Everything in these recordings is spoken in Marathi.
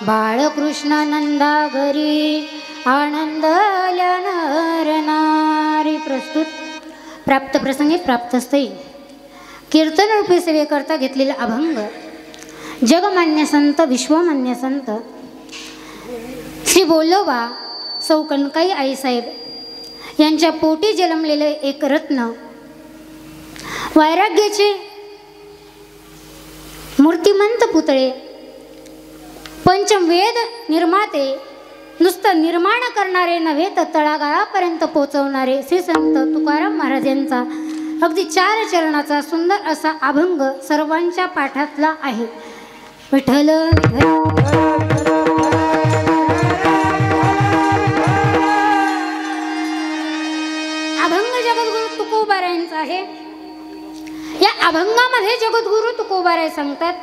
बाळकृष्णानंदा घरी आनंदल्या नरनारी. प्रस्तुत प्राप्त प्रसंगी प्राप्तस्थयी कीर्तन रूपी सेवेकरता घेतलेला अभंग. जगमान्य संत विश्वमान्य संत श्री बोलोबा सौ कनकाई आईसाहेब यांच्या पोटी जन्मलेले एक रत्न, वैराग्याचे मूर्तिमंत पुतळे, पंचवेद निर्माते, नुसतं निर्माण करणारे नव्हे तर तळागाळापर्यंत पोचवणारे श्री संत तुकाराम महाराज यांचा अगदी 4 चरणाचा सुंदर असा अभंग सर्वांच्या पाठातला आहे. विठ्ठल अभंग जगद्गुरु तुकोबारायांचा आहे. या अभंगामध्ये जगद्गुरु तुकोबाराय सांगतात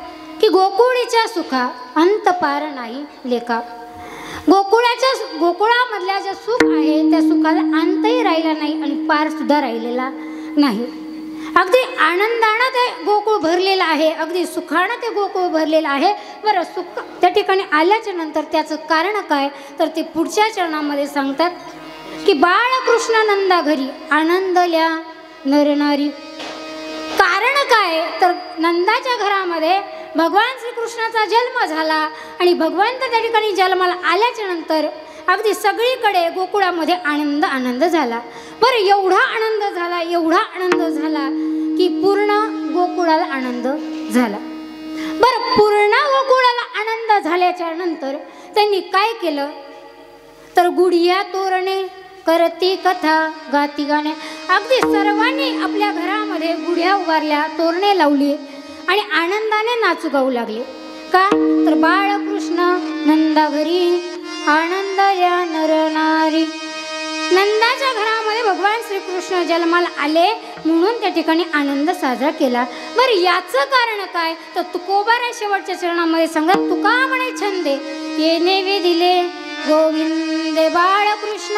की गोकुळीच्या सुखा अंत पार नाही लेखा. गोकुळामधल्या जे सुख आहे त्या सुखाला अंतही राहिला नाही आणि पार सुद्धा राहिलेला नाही. अगदी आनंदानं ते गोकुळ भरलेलं आहे, अगदी सुखानं ते गोकुळ भरलेलं आहे. बरं, सुख त्या ठिकाणी आल्याच्या नंतर त्याचं कारण काय तर ते पुढच्या चरणामध्ये सांगतात की बाळकृष्णानंदा घरी आनंदल्या नरनारी. कारण काय तर नंदाच्या घरामध्ये भगवान श्रीकृष्णाचा जन्म झाला आणि भगवंत त्या ठिकाणी जन्माला आल्याच्या नंतर अगदी सगळीकडे गोकुळामध्ये आनंद झाला. बरं, एवढा आनंद झाला की पूर्ण गोकुळाला आनंद झाला. बरं, पूर्ण गोकुळाला आनंद झाल्याच्या नंतर त्यांनी काय केलं तर गुढिया तोरणे करती कथा गाती गाणे. अगदी सर्वांनी आपल्या घरामध्ये गुढ्या उभारल्या, तोरणे लावली आणि आनंदाने नाचू गाऊ लागले. का तर बाळकृष्ण नंदा घरी आनंद या नरनारी. नंदाच्या घरामध्ये भगवान श्रीकृष्ण जन्माला आले म्हणून त्या ठिकाणी आनंद साजरा केला. बरं, याचं कारण काय तर तुकोबाराय शेवटच्या चरणामध्ये सांगत तुका म्हणे छंदे येणे वे दिले गोविंदे बाळकृष्ण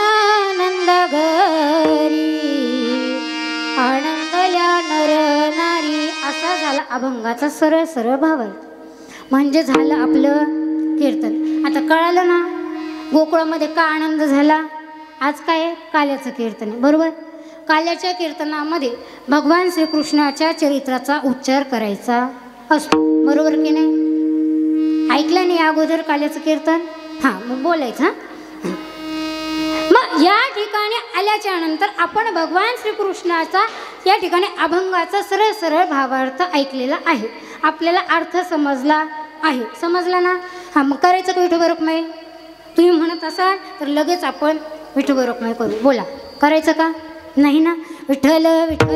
नंदा घरी आनंदल्या नरनारी. असा झाला अभंगाचा सरळ भाव आहे. म्हणजे झालं आपलं कीर्तन. आता कळालं ना गोकुळामध्ये का आनंद झाला. आज काय काल्याचं कीर्तन आहे, बरोबर. काल्याच्या कीर्तनामध्ये भगवान श्रीकृष्णाच्या चरित्राचा उच्चार करायचा असतो, बरोबर की नाही. ऐकलं नाही अगोदर काल्याचं कीर्तन? हां, मग बोलायचं. हां, मग या ठिकाणी आल्याच्या नंतर आपण भगवान श्रीकृष्णाचा या ठिकाणी अभंगाचा सरळ भावार्थ ऐकलेला आहे. आपल्याला अर्थ समजला आहे. समजला ना. हां, मग करायचं का विठोबा रुक्माई? तुम्ही म्हणत असाल तर लगेच आपण विठोबा रुक्माई करू. बोला, करायचं का नाही ना. विठ्ठल विठ्ठल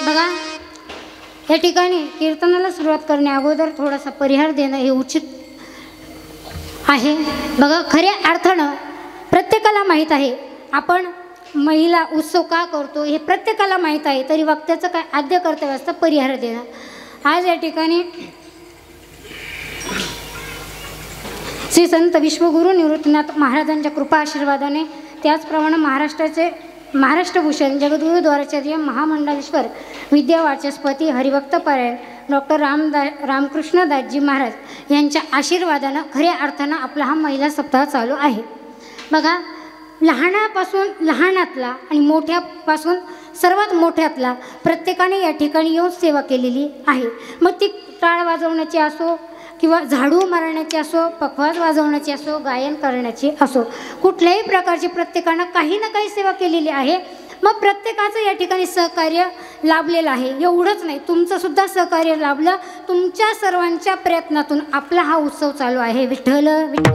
बघा, या ठिकाणी कीर्तनाला सुरुवात करण्या अगोदर थोडासा परिहार देणं हे उचित आहे. बघा, खऱ्या अर्थानं प्रत्येकाला माहीत आहे आपण महिला उत्सव का करतो हे प्रत्येकाला माहीत आहे. तरी वक्त्याचं काय आद्य कर्तव्य असतं परिहार देणं. आज या ठिकाणी श्री संत विश्वगुरु निवृत्तीनाथ महाराजांच्या कृपा आशीर्वादाने त्याचप्रमाणे महाराष्ट्रभूषण जगद्गुरु द्वाराचार्य महामंडलेश्वर विद्या वाचस्पती हरिभक्त परायण डॉक्टर रामकृष्णदासजी महाराज यांच्या आशीर्वादानं खऱ्या अर्थानं आपला हा महिला सप्ताह चालू आहे. बघा, लहानातला आणि मोठ्यापासून सर्वात मोठ्यातला प्रत्येकाने या ठिकाणी येऊन सेवा केलेली आहे. मग ती टाळ वाजवण्याची असो किंवा झाडू मारण्याची असो, पखवाज वाजवण्याची असो, गायन करण्याची असो, कुठल्याही प्रकारची प्रत्येकानं काही ना काही सेवा केलेली आहे. मग प्रत्येकाचं या ठिकाणी सहकार्य लाभलेलं आहे. एवढंच नाही, तुमचं सुद्धा सहकार्य लाभलं. तुमच्या सर्वांच्या प्रयत्नातून आपला हा उत्सव चालू आहे. विठ्ठल विठ्ठल.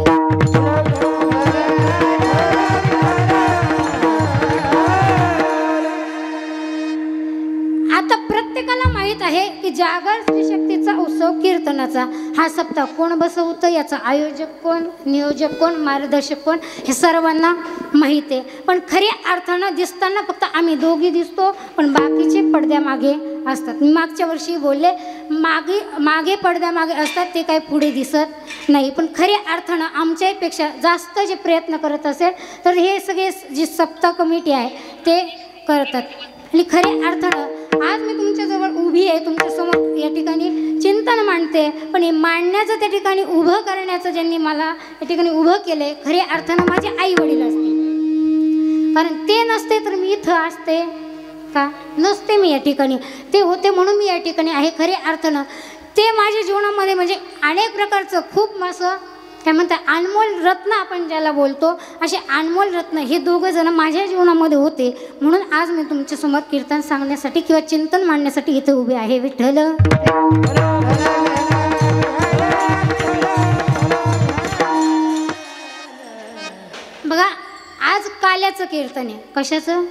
आता प्रत्येकाला माहीत आहे की जागर स्त्री शक्तीचा उत्सव कीर्तनाचा हा सप्ताह कोण बसवतं, याचा आयोजक कोण, नियोजक कोण, मार्गदर्शक कोण हे सर्वांना माहीत आहे. पण खऱ्या अर्थानं दिसताना फक्त आम्ही दोघी दिसतो, पण बाकीचे पडद्यामागे असतात. मी मागच्या वर्षी बोलले मागे पडद्यामागे असतात, ते काही पुढे दिसत नाही. पण खऱ्या अर्थानं आमच्यापेक्षा जास्त जे प्रयत्न करत असेल तर हे सगळे जी सप्ताह कमिटी आहे ते करतात. आणि खऱ्या अर्थानं आज मी तुमच्याजवळ उभी आहे, तुमच्यासमोर या ठिकाणी चिंतन मांडते, पण हे मांडण्याचं त्या ठिकाणी उभं करण्याचं ज्यांनी मला या ठिकाणी उभं केलं आहे खऱ्या अर्थानं माझे आई वडील असते. कारण ते नसते तर मी इथं असते का? नसते मी या ठिकाणी. ते होते म्हणून मी या ठिकाणी आहे. खऱ्या अर्थानं ते माझ्या जीवनामध्ये म्हणजे अनेक प्रकारचं खूप असं काय म्हणतात अनमोल रत्न आपण ज्याला बोलतो, असे अनमोल रत्न हे दोघं जण माझ्या जीवनामध्ये होते. म्हणून आज मी तुमच्यासमोर कीर्तन सांगण्यासाठी किंवा चिंतन मांडण्यासाठी इथे उभे आहे. विठ्ठल बघा, आज काल्याचं कीर्तन आहे. कशाचं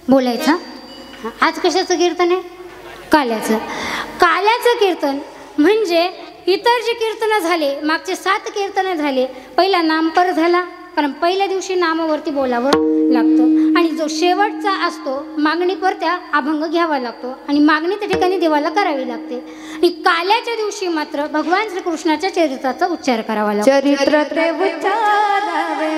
बोलायचं? आज कशाचं कीर्तन आहे? काल्याचं. काल्याचं कीर्तन म्हणजे इतर जे कीर्तनं झाले, मागचे 7 कीर्तनं झाले, पहिला नामपर झाला, कारण पहिल्या दिवशी नामावरती बोलावं लागतं, आणि जो शेवटचा असतो मागणीपर त्या अभंग घ्यावा लागतो, आणि मागणी त्या ठिकाणी देवाला करावी लागते. आणि काल्याच्या दिवशी मात्र भगवान श्रीकृष्णाच्या चरित्राचा उच्चार करावा लागतो. चरित्र ते उच्चारावे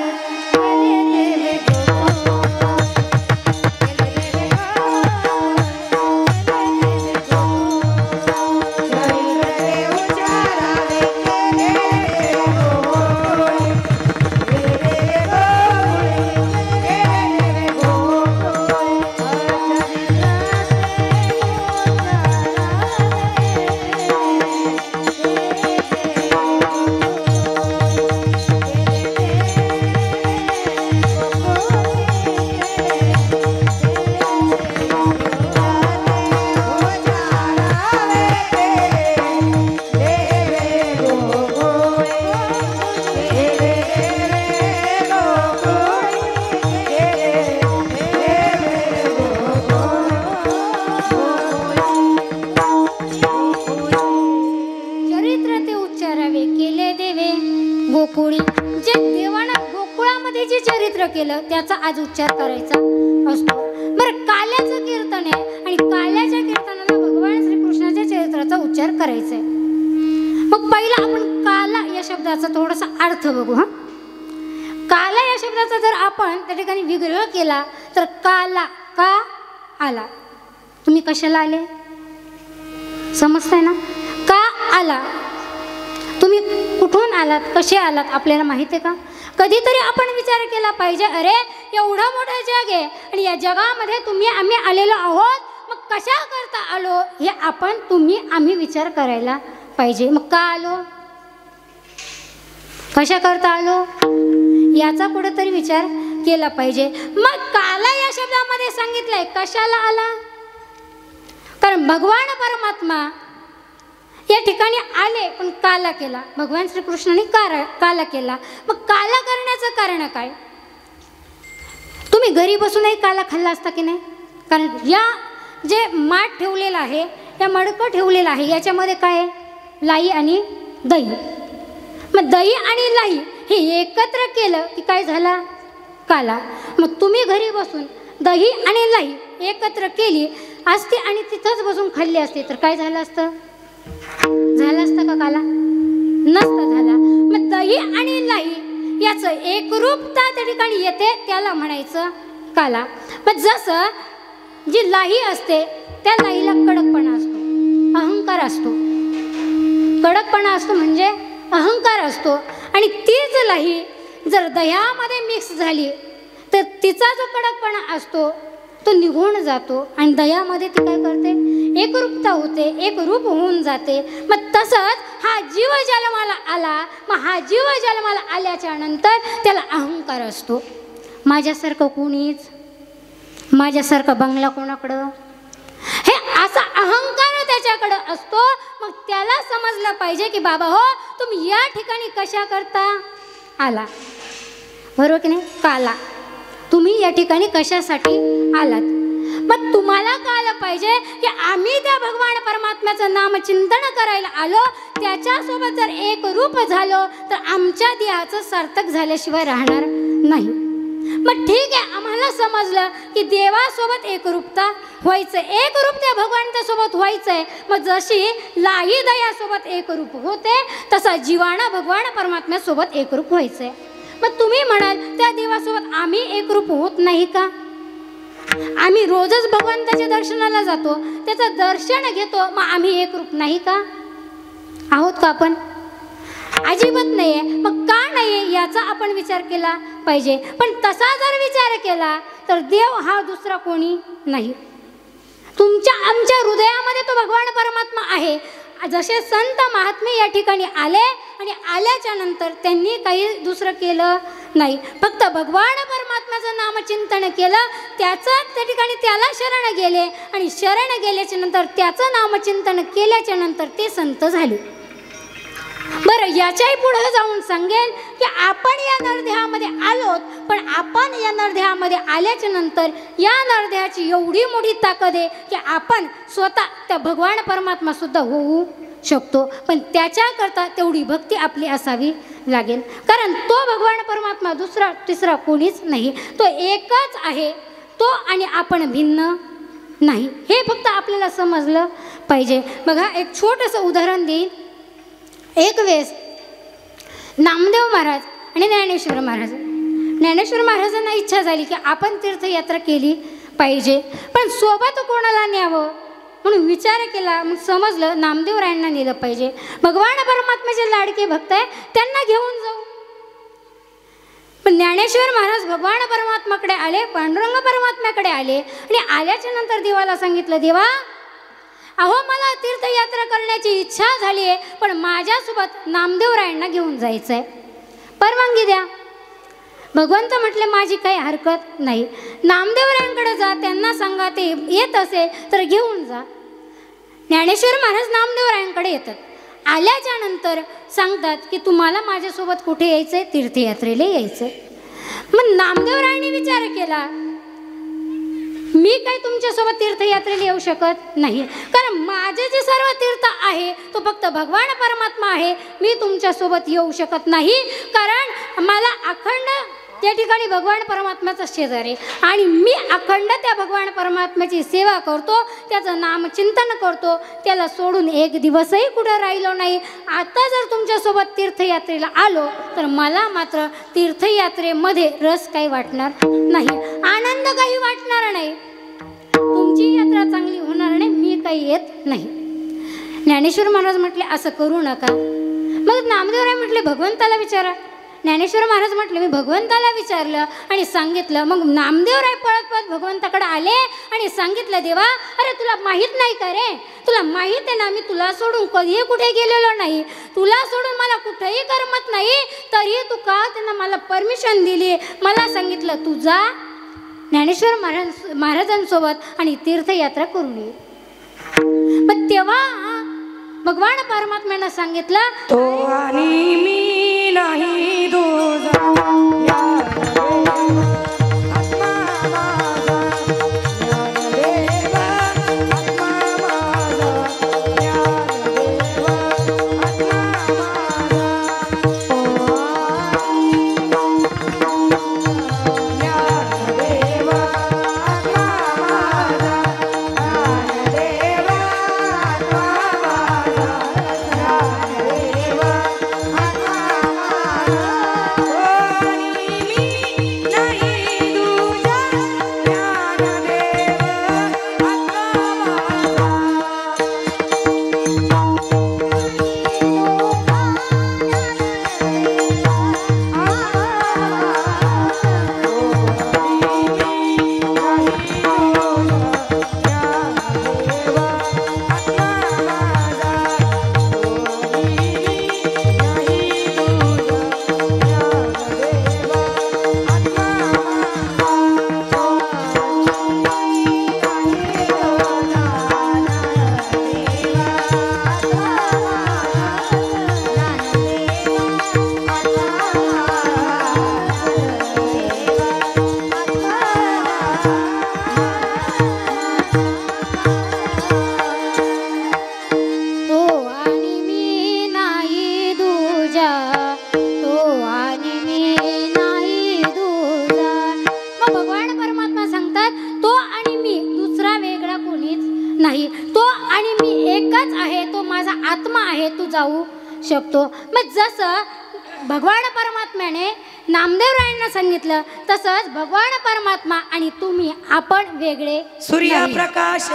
केलं त्याचा आज उच्चार करायचा असतो. बरं, काल्याचं कीर्तन आहे आणि काल्याच्या कीर्तनाला भगवान श्रीकृष्णाच्या चरित्राचा उच्चार करायचा आहे. मग पहिला आपण काला या शब्दाचा थोडासा अर्थ बघू. काला या शब्दाचा जर आपण त्या ठिकाणी विग्रह केला तर काला का आला. तुम्ही कशाला आले समजताय ना? का आला, तुम्ही कुठून आलात, कसे आलात, आपल्याला माहिती आहे का? कधीतरी आपण विचार केला पाहिजे, अरे एवढं मोठं जग आहे आणि या जगामध्ये तुम्ही आम्ही आलेलो आहोत, मग कशा करता आलो हे आपण तुम्ही आम्ही विचार करायला पाहिजे. मग का आलो, कशा करता आलो याचा कुठेतरी विचार केला पाहिजे. मग काला या शब्दामध्ये सांगितलंय कशाला आला, कारण भगवान परमात्मा या ठिकाणी आले पण काला केला. भगवान श्रीकृष्णाने काला केला. मग काला करण्याचं कारण काय? तुम्ही घरी बसूनही काला खाल्ला असता की नाही? कारण या जे माठ ठेवलेला आहे, या मडकं ठेवलेलं आहे, याच्यामध्ये काय आहे? लाई आणि दही. मग दही आणि लाई हे एकत्र केलं की काय झाला? काला. मग तुम्ही घरी बसून दही आणि लाई एकत्र केली असती आणि तिथंच बसून खाल्ली असते तर काय झालं असतं? झालं असतं का काला? नसतं झाला. मग दही आणि लाई याचं एकरूपता त्या ठिकाणी येते, त्याला म्हणायचं काला. मग जसं जी लाई असते त्या लाईला कडकपणा असतो, अहंकार असतो. कडकपणा असतो म्हणजे अहंकार असतो, आणि तीच लाई जर दह्यामध्ये मिक्स झाली तर तिचा जो कडकपणा असतो तो निघून जातो आणि दह्यामध्ये ती काय करते? एकरूपता होते, एकरूप होऊन जाते. मग तसंच हा जीव जन्माला आला. मग हा जीव जन्माला आल्याच्या नंतर त्याला अहंकार असतो. माझ्यासारखं कोणीच, माझ्यासारखा बंगला कोणाकडं, हे असा अहंकार त्याच्याकडं असतो. मग त्याला समजलं पाहिजे की बाबा हो, तुम्ही या ठिकाणी कशा करता आला, बरोबर की नाही? काला, तुम्ही या ठिकाणी कशासाठी आलात. मग तुम्हाला कळलं पाहिजे की आम्ही त्या भगवान परमात्म्याचं नामचिंतन करायला आलो, त्याच्यासोबत जर एक रूप झालो तर आमच्या देहाचं सार्थक झाल्याशिवाय राहणार नाही. मग ठीक आहे, आम्हाला समजलं की देवासोबत एकरूपता व्हायचं, एकरूप त्या भगवंतासोबत व्हायचंय. मग जशी लाई दयासोबत एकरूप होते तसा जीवाना भगवान परमात्म्यासोबत एकरूप व्हायचंय. मग तुम्ही म्हणाल त्या देवासोबत आम्ही एकरूप होत नाही का? आम्ही रोजच भगवंताच्या दर्शनाला जातो, त्याचं दर्शन घेतो, मग आम्ही एक रूप नाही का आहोत का आपण? अजिबात नाही आहे. मग का नाही आहे याचा आपण विचार केला पाहिजे. पण तसा जर विचार केला तर देव हा दुसरा कोणी नाही. तुमच्या आमच्या हृदयामध्ये तो भगवान परमात्मा आहे. जसे संत महात्मे या ठिकाणी आले आणि आल्याच्या नंतर त्यांनी काही दुसरं केलं नाही, फक्त भगवान परमात्म्याचं नामचिंतन केलं. त्याचं त्या ठिकाणी त्याला शरण गेले आणि शरण गेल्याच्या नंतर त्याचं नामचिंतन केल्याच्या नंतर ते संत झाले. बरं, याच्याही पुढे जाऊन सांगेल की आपण या नरदेहामध्ये आलोत, पण आपण या नरदेहामध्ये आल्याच्या नंतर या नरदेहाची एवढी मोठी ताकद आहे की आपण स्वतः त्या भगवान परमात्मा सुद्धा होऊ शकतो. पण त्याच्याकरता तेवढी भक्ती आपली असावी लागेल, कारण तो भगवान परमात्मा दुसरा तिसरा कोणीच नाही. तो एकच आहे, तो आणि आपण भिन्न नाही. हे फक्त आपल्याला समजलं पाहिजे. बघा, एक छोटंसं उदाहरण देईन. एक वेळेस नामदेव महाराज आणि ज्ञानेश्वर महाराजांना इच्छा झाली की आपण तीर्थयात्रा केली पाहिजे, पण सोबत कोणाला न्यावं म्हणून विचार केला. मग समजलं नामदेवरायांना नेलं पाहिजे. भगवान परमात्म्याचे लाडके भक्त आहे, त्यांना घेऊन जाऊ. पण ज्ञानेश्वर महाराज भगवान परमात्म्याकडे आले, पांडुरंग परमात्म्याकडे आले आणि आल्याच्या नंतर देवाला सांगितलं, देवा अहो मला तीर्थयात्रा करण्याची इच्छा झाली आहे, पण माझ्यासोबत नामदेवरायांना घेऊन जायचं आहे, परवानगी द्या. भगवंत म्हटले माझी काही हरकत नाही, नामदेवरायांकडे जा, त्यांना सांगा ते येत असेल तर घेऊन जा. ज्ञानेश्वर महाराज नामदेवरायांकडे येतात. आल्याच्या नंतर सांगतात की तुम्हाला माझ्यासोबत कुठे यायचं आहे? तीर्थयात्रेला यायचं आहे. मग नामदेवरायांनी विचार केला, मी काही तुमच्यासोबत तीर्थयात्रेला येऊ शकत नाही, कारण माझे जे सर्व तीर्थ आहे तो फक्त भगवान परमात्मा आहे. मी तुमच्यासोबत येऊ शकत नाही, कारण मला अखंड त्या ठिकाणी भगवान परमात्म्याचा शेजार आहे आणि मी अखंड त्या भगवान परमात्म्याची सेवा करतो, त्याचं नामचिंतन करतो, त्याला सोडून एक दिवसही कुठं राहिलो नाही. आता जर तुमच्यासोबत तीर्थयात्रेला आलो तर मला मात्र तीर्थयात्रेमध्ये रस काही वाटणार नाही, आनंद काही वाटणार नाही, तुमची यात्रा चांगली होणार नाही, मी काही येत नाही. ज्ञानेश्वर महाराज म्हटले असं करू नका. मग नामदेवराय म्हटले भगवंताला विचारा. ज्ञानेश्वर महाराज म्हटले मी भगवंताला विचारलं आणि सांगितलं. मग नामदेवराय पळत पळत भगवंताकडे आले आणि सांगितलं, देवा अरे तुला माहीत नाही का रे? तुला माहीत आहे ना मी तुला सोडून कधीही कुठे गेलेलो नाही, तुला सोडून मला कुठेही करमत नाही, तरी तू का त्यांना मला परमिशन दिली, मला सांगितलं तू जा ज्ञानेश्वर महाराजांसोबत आणि तीर्थयात्रा करून ये. पण तेव्हा भगवान परमात्म्यानं सांगितलं, तो आणि मी नाही तुझा शकतो. मग जसं भगवान परमात्म्याने नामदेवरायांना सांगितलं तसंच भगवान परमात्मा आणि तुम्ही आपण वेगळे सूर्यप्रकाश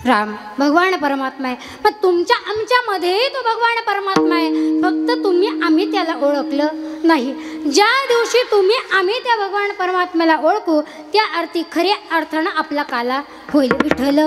राम भगवान परमात्मा आहे. पण तुमच्या आमच्यामध्येही तो भगवान परमात्मा आहे, फक्त तुम्ही आम्ही त्याला ओळखलं नाही. ज्या दिवशी तुम्ही आम्ही त्या भगवान परमात्म्याला ओळखू त्या अर्थी खऱ्या अर्थानं आपला काला होईल. विठ्ठल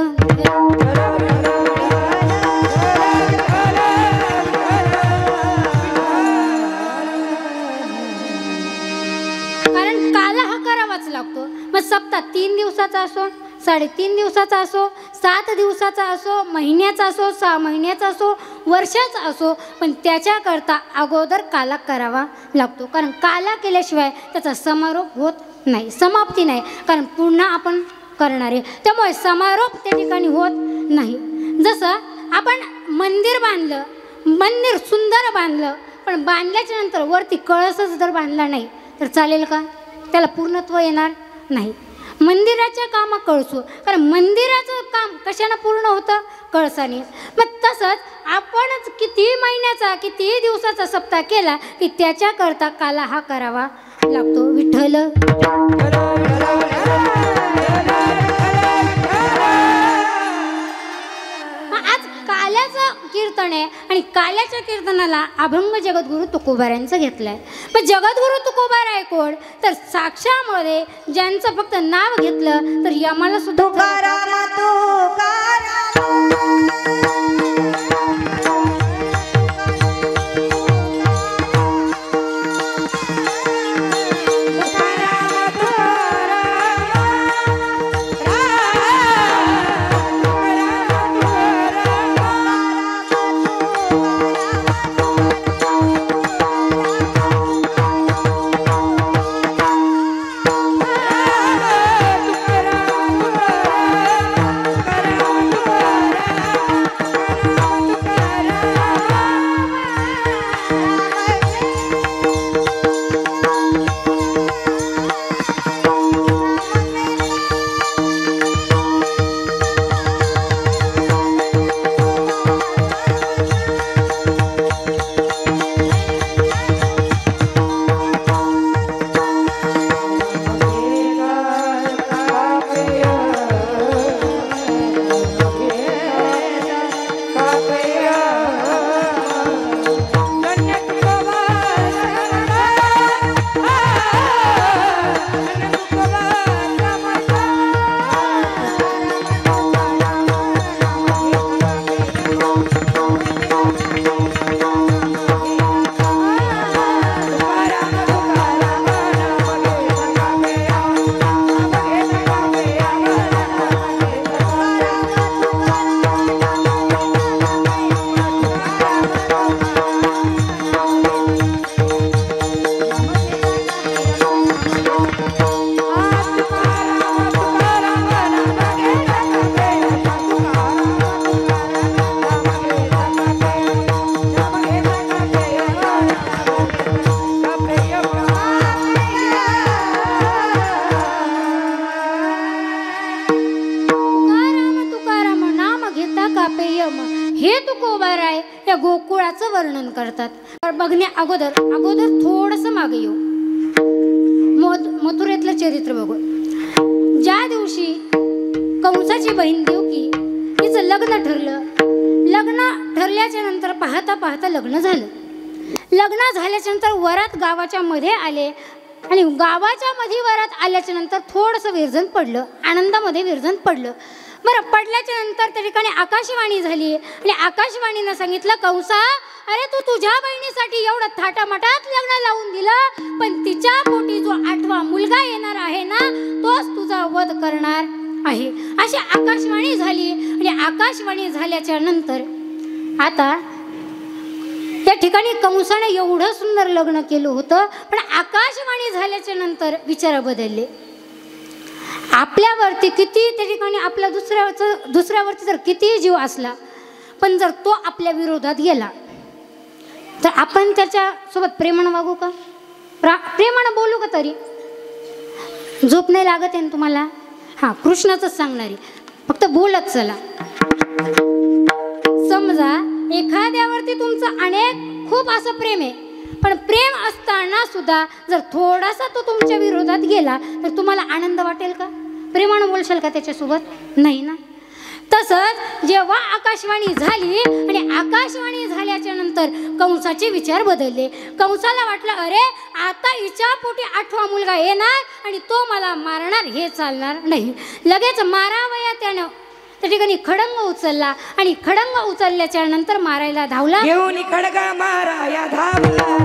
कारण काला हा करावाच लागतो. मग सप्ताह 3 दिवसाचा असो, 3.5 दिवसाचा असो, 7 दिवसाचा असो, महिन्याचा असो, 6 महिन्याचा असो, वर्षाचा असो, पण त्याच्याकरता अगोदर काला करावा लागतो. कारण काला केल्याशिवाय त्याचा समारोप होत नाही, समाप्ती नाही. कारण पुन्हा आपण करणार आहे, त्यामुळे समारोप त्या ठिकाणी होत नाही. जसं आपण मंदिर बांधलं, मंदिर सुंदर बांधलं, पण बांधल्याच्या नंतर वरती कळसच जर बांधला नाही तर चालेल का? त्याला पूर्णत्व येणार नाही. मंदिराच्या कामा कळसू, कारण मंदिराचं काम कशानं पूर्ण होतं? कळसाने. मग तसंच आपणच किती महिन्याचा किती दिवसाचा सप्ताह केला की त्याच्याकरता काला हा करावा लागतो. विठ्ठल आज काल्याचं कीर्तन आहे आणि काल्याच्या कीर्तनाला अभंग जगद्गुरु तुकोबारायांचं घेतलंय. पण जगद्गुरु तुकोबाराय कोण? तर साक्षामध्ये ज्यांचं फक्त नाव घेतलं तर यमाला सुद्धा हे तुकोबाराय या गोकुळाचं वर्णन करतात. बघण्या अगोदर थोडंसं मागे येऊ. मथुरेतलं चरित्र बघू. ज्या दिवशी कंसाची बहीण देवकी तिचं लग्न ठरलं, लग्न ठरल्याच्या नंतर पाहता पाहता लग्न झालं. लग्न झाल्याच्या नंतर वरात गावाच्या मध्ये आले आणि गावाच्या मध्यवरात आल्याच्या नंतर थोडंसं विरजन पडलं, आनंदामध्ये विरजन पडलं. बरं, पडल्याच्या नंतर त्या ठिकाणी आकाशवाणी झाली आणि आकाशवाणीनं सांगितलं, कंसा, अरे तू तुझ्या बहिणीसाठी एवढं थाटामाटात लग्न लावून दिलं, पण तिच्या पोटी जो 8वा मुलगा येणार आहे ना, तोच तुझा वध करणार आहे. अशी आकाशवाणी झाली. आणि आकाशवाणी झाल्याच्या नंतर आता त्या ठिकाणी कंसाने एवढं सुंदर लग्न केलं होतं, पण आकाशवाणी झाल्याच्या नंतर विचार बदलले. आपल्यावरती किती त्या ठिकाणी आपल्या दुसऱ्यावरती जर किती जीव असला, पण जर तो आपल्या विरोधात गेला तर आपण त्याच्यासोबत प्रेमानं वागू का? प्रेमानं बोलू का? तरी झोप नाही लागत आहे ना तुम्हाला? हां, कृष्णाचंच सांगणारी, फक्त बोलत चला. समजा एखाद्यावरती तुमचं खूप असं प्रेम आहे, पण प्रेम असताना सुद्धा जर थोडासा तो तुमच्या विरोधात गेला तर तुम्हाला आनंद वाटेल का? प्रेमानं बोलशाल का त्याच्यासोबत? नाही ना. तसंच जेव्हा आकाशवाणी झाली आणि आकाशवाणी झाल्याच्या नंतर कंसाचे विचार बदलले. कंसाला वाटलं, अरे आता हिच्या पोटी 8वा मुलगा येणार आणि तो मला मारणार, हे चालणार नाही. लगेच मारावया त्यानं त्या ठिकाणी खडंग उचलला आणि खडंग उचलल्याच्या नंतर मारायला धावला. घेऊन खडगा माराया धावला,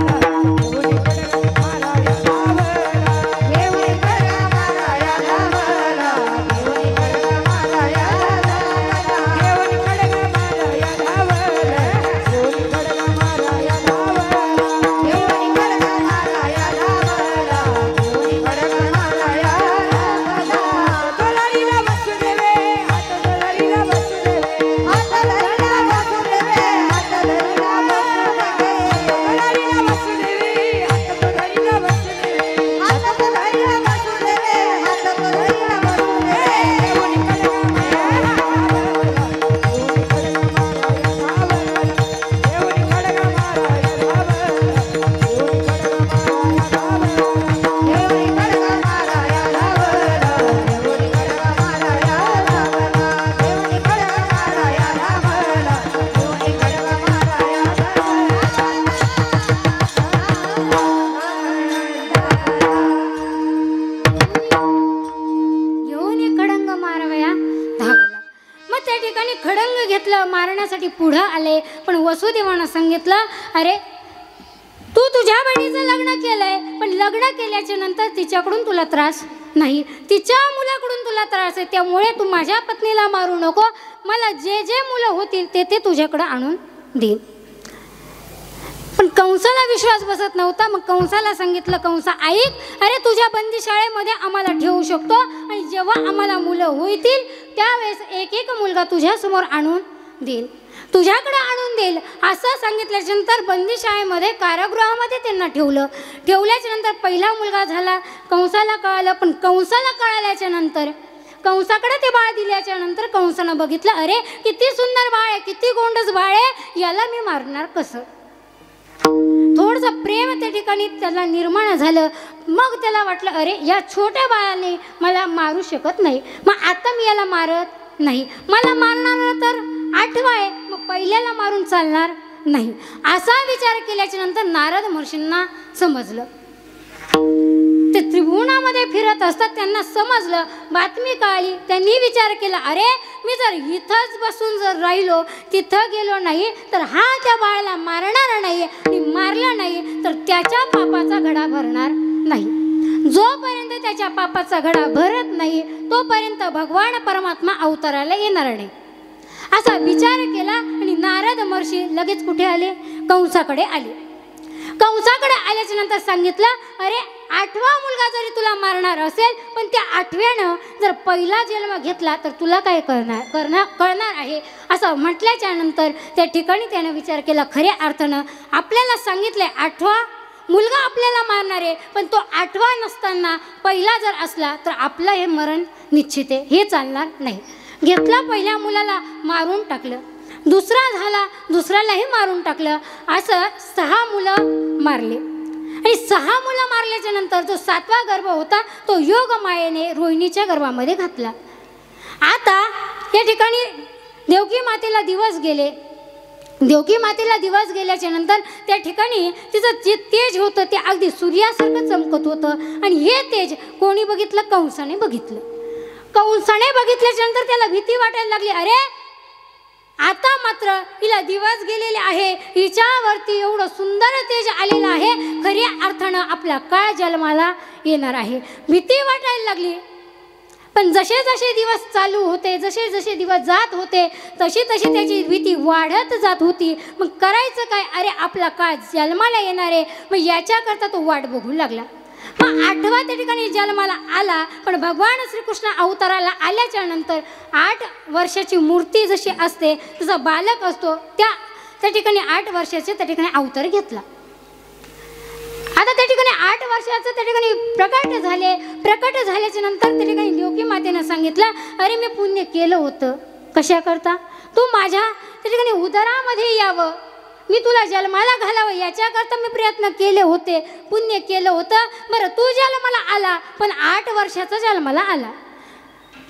मारण्यासाठी पुढं आले. पण वसुदेवानं सांगितलं, अरे तू तुझ्या बहिणीचं लग्न केलंय, पण लग्न केल्याच्या नंतर तिच्याकडून तुला त्रास नाही, तिच्या मुलाकडून तुला त्रास आहे, त्यामुळे तू माझ्या पत्नीला मारू नको. मला जे जे मुलं होतील ते तुझ्याकडे आणून देईल. पण कंसाला विश्वास बसत नव्हता. मग कंसाला सांगितलं, कंसा ऐक, अरे तुझ्या बंदीशाळेमध्ये आम्हाला ठेवू शकतो आणि जेव्हा आम्हाला मुलं होतील त्यावेळेस एक एक मुलगा तुझ्यासमोर आणून देईल, तुझ्याकडे आणून देईल. असं सांगितल्याच्या नंतर बंदीशाळेमध्ये कारागृहामध्ये त्यांना ठेवल्याच्या नंतर पहिला मुलगा झाला. कंसाला कळालं. पण कंसाला कळाल्याच्या नंतर कंसाकडे ते बाळ दिल्याच्या नंतर कंसानं बघितलं, अरे किती सुंदर बाळ आहे, किती गोंडस बाळ आहे, याला मी मारणार कसं? थोडंसं प्रेम त्या ठिकाणी त्याला निर्माण झालं. मग त्याला वाटलं, अरे या छोट्या बाळाने मला मारू शकत नाही, मग आता मी याला मारत नाही, मला मारणार तर 8वा आहे, मग पहिल्याला मारून चालणार नाही. असा विचार केल्याच्या नंतर नारद महर्षींना समजलं. ते त्रिभुवनामध्ये फिरत असतात, त्यांना समजलं, बातमी कळाली. त्यांनी विचार केला, अरे मी जर इथंच बसून जर राहिलो, तिथं गेलो नाही तर हा त्या बाळाला मारणार नाही, आणि मारलं नाही तर त्याच्या पापाचा घडा भरणार नाही. जोपर्यंत त्याच्या पापाचा घडा भरत नाही तोपर्यंत भगवान परमात्मा अवताराला येणार नाही. असा विचार केला आणि नारद महर्षी लगेच कुठे आले? कंसाकडे आले. कंसाकडे आल्याच्या नंतर सांगितलं, अरे 8वा मुलगा जरी तुला मारणार असेल, पण त्या 8व्यानं जर पहिला जन्म घेतला तर तुला काय कळणार आहे. असं म्हटल्याच्या नंतर त्या ठिकाणी त्यानं विचार केला, खऱ्या अर्थानं आपल्याला सांगितलंय 8वा मुलगा आपल्याला मारणार आहे, पण तो 8वा नसताना पहिला जर असला तर आपलं हे मरण निश्चित आहे, हे चालणार नाही. घेतला, पहिल्या मुलाला मारून टाकलं. दुसरा झाला, दुसऱ्यालाही मारून टाकलं. असं 6 मुलं मारले. आणि 6 मुलं मारल्याच्या नंतर जो 7वा गर्भ होता तो योगमायेने रोहिणीच्या गर्भामध्ये घातला. आता या ठिकाणी देवकी मातेला दिवस गेले. देवकी मातेला दिवस गेल्याच्या नंतर त्या ठिकाणी तिचं जे तेज होतं ते अगदी सूर्यासारखं चमकत होतं. आणि हे तेज कोणी बघितलं? कंसाने बघितलं. कंसाने बघितल्याच्या नंतर त्याला भीती वाटायला लागली. अरे आता मात्र हिला दिवस गेलेले आहे, हिच्यावरती एवढं सुंदर तेज आलेलं आहे, खऱ्या अर्थानं आपला काळ जन्माला येणार आहे. भीती वाटायला लागली. पण जसे जसे दिवस चालू होते, जसे जसे दिवस जात होते, तशी तशी त्याची भीती वाढत जात होती. मग करायचं काय? अरे आपला काळ जन्माला येणार आहे, मग याच्याकरता तो वाट बघू लागला. मग 8वा त्या ठिकाणी जन्माला आला. पण भगवान श्रीकृष्ण अवताराला आल्याच्या नंतर 8 वर्षाची मूर्ती जशी असते तसा बालक असतो, त्या ठिकाणी 8 वर्षाचे त्या ठिकाणी अवतार घेतला. आता त्या ठिकाणी 8 वर्षाचं त्या ठिकाणी प्रकट झाले. प्रकट झाल्याच्या नंतर त्या ठिकाणी देवकी मातेनं सांगितलं, अरे मी पुण्य केलं होतं. कशा करता? तू माझ्या त्या ठिकाणी उदरामध्ये यावं, मी तुला जन्माला घालावं याच्याकरता मी प्रयत्न केले होते, पुण्य केलं होतं. बरं तू जन्माला आला, पण 8 वर्षाचा जन्माला आला.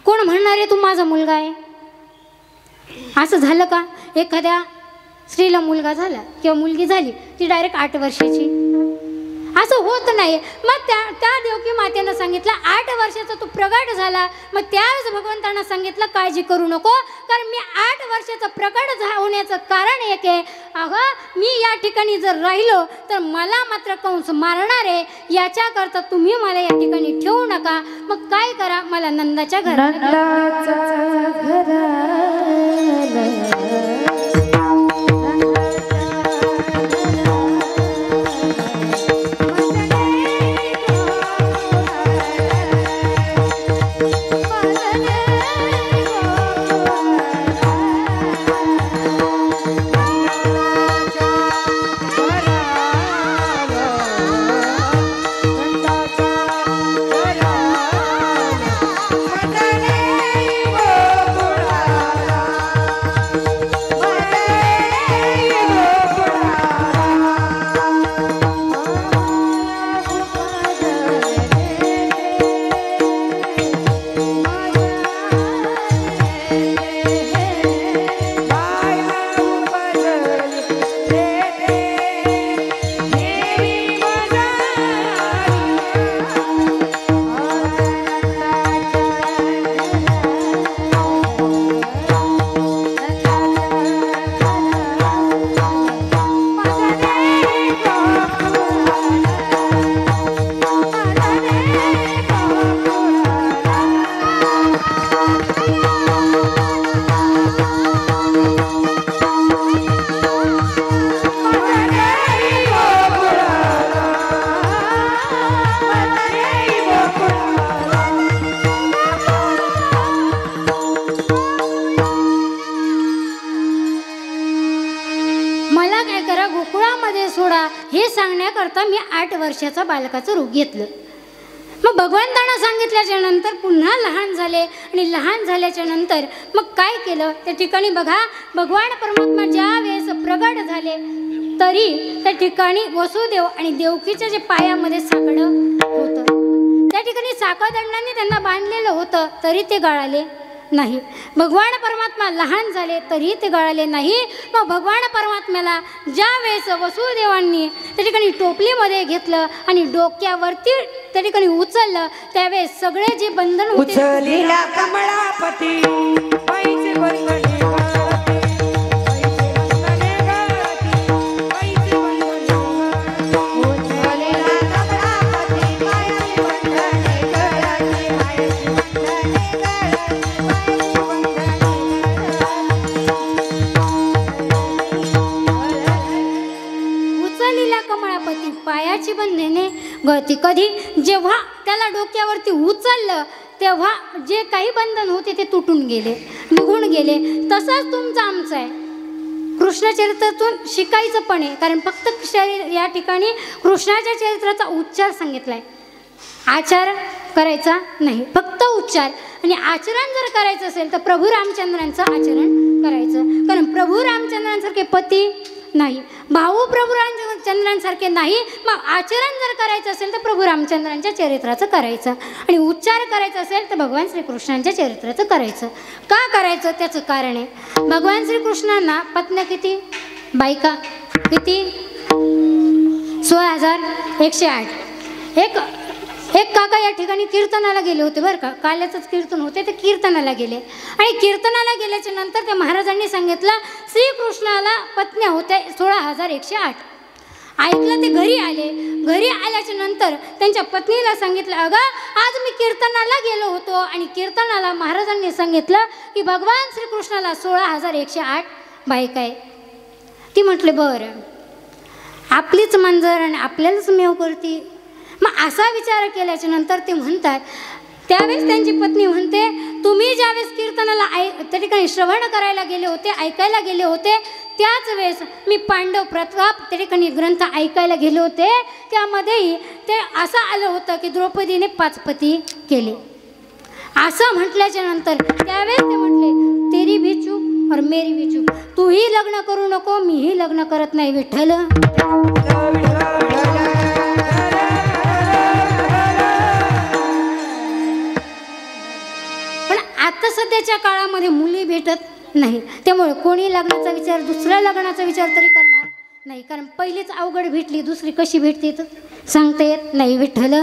कोण म्हणणार आहे तू माझा मुलगा आहे? असं झालं का? एखाद्या स्त्रीला मुलगा झाला किंवा मुलगी झाली, ती डायरेक्ट 8 वर्षाची, असं होत नाही. मग त्या देवकी मातेनं सांगितलं 8 वर्षाचा तू प्रगट झाला. मग त्यावेळेस भगवंतांना सांगितलं काळजी करू नको, कारण मी 8 वर्षाचं प्रगट होण्याचं कारण एक आहे, अगं मी या ठिकाणी जर राहिलो तर मला मात्र कंस मारणार आहे, याच्याकरता तुम्ही मला या ठिकाणी ठेवू नका. मग काय करा, मला नंदाच्या घरात हे सांगण्याकरता मी 8 वर्षाचा बालकाचं रूप घेतलं. मग भगवंतांना सांगितल्याच्या नंतर पुन्हा लहान झाले. आणि लहान झाल्याच्या नंतर मग काय केलं? त्या ठिकाणी बघा, भगवान परमात्मा ज्या वेळेस प्रगट झाले तरी त्या ठिकाणी वसुदेव आणि देवकीच्या जे पायामध्ये साकडं होतं, त्या ठिकाणी साखळदंडाने त्यांना बांधलेलं होतं, तरी ते गळाले नाही. भगवान परमात्मा लहान झाले तरी ते गळाले नाही. मग भगवान परमात्म्याला ज्या वेळेस वसुदेवांनी त्या ठिकाणी टोपलीमध्ये घेतलं आणि डोक्यावरती त्या ठिकाणी उचललं, त्यावेळेस सगळे जे बंधन होते उचलीला कमळापती पैसे बंधने पायाची बंधने गळती. कधी? जेव्हा त्याला डोक्यावरती उचललं तेव्हा जे काही बंधन होते ते तुटून गेले, निघून गेले. तसंच तुमचं आमचं आहे. कृष्ण चरित्रातून शिकायचं पण आहे, कारण फक्त या ठिकाणी कृष्णाच्या चरित्राचा उच्चार सांगितलाय, आचार करायचा नाही, फक्त उच्चार. आणि आचरण जर करायचं असेल तर प्रभू रामचंद्रांचं आचरण करायचं, कारण प्रभू रामचंद्रांसारखे पती नाही, भाऊ प्रभू रामचंद्रांसारखे नाही. मग आचरण जर करायचं असेल तर प्रभू रामचंद्रांच्या चरित्राचं करायचं, आणि उच्चार करायचं असेल तर भगवान श्रीकृष्णांच्या चरित्राचं करायचं. का करायचं? त्याचं कारण आहे. भगवान श्रीकृष्णांना पत्न्या किती? बायका किती? 16,108. एक काका या ठिकाणी कीर्तनाला गेले होते बरं का. काल्याचंच कीर्तन होते, ते कीर्तनाला गेले आणि कीर्तनाला गेल्याच्या नंतर त्या महाराजांनी सांगितलं श्रीकृष्णाला पत्न्या होत्या 16,108. ऐकलं, ते घरी आले. घरी आल्याच्या नंतर त्यांच्या पत्नीला सांगितलं, अगं आज मी कीर्तनाला गेलो होतो आणि कीर्तनाला महाराजांनी सांगितलं की भगवान श्रीकृष्णाला 16,108 बायका आहे. ती म्हटली बरं, आपलीच मांजर आणि आपल्यालाच मेव करते. मग असा विचार केल्याच्या नंतर ते म्हणतात, त्यावेळेस त्यांची पत्नी म्हणते, तुम्ही ज्यावेळेस कीर्तनाला त्या ठिकाणी श्रवण करायला गेले होते, ऐकायला गेले होते, त्याच वेळेस मी पांडव प्रताप त्या ठिकाणी ग्रंथ ऐकायला गेले होते. त्यामध्येही ते असं आलं होतं की द्रौपदीने 5 पती केले. असं म्हटल्याच्या नंतर त्यावेळेस ते म्हटले, तेरी भी चूप और मेरी भी चूप. तूही लग्न करू नको, मीही लग्न करत नाही विठ्ठल. पण आता सध्याच्या काळामध्ये मुली भेटत नाही, त्यामुळे कोणी लग्नाचा विचार, दुसऱ्या लग्नाचा विचार तरी करणार नाही. कारण पहिलीच अवघड भेटली, दुसरी कशी भेटते तर सांगता येत नाही विठ्ठल.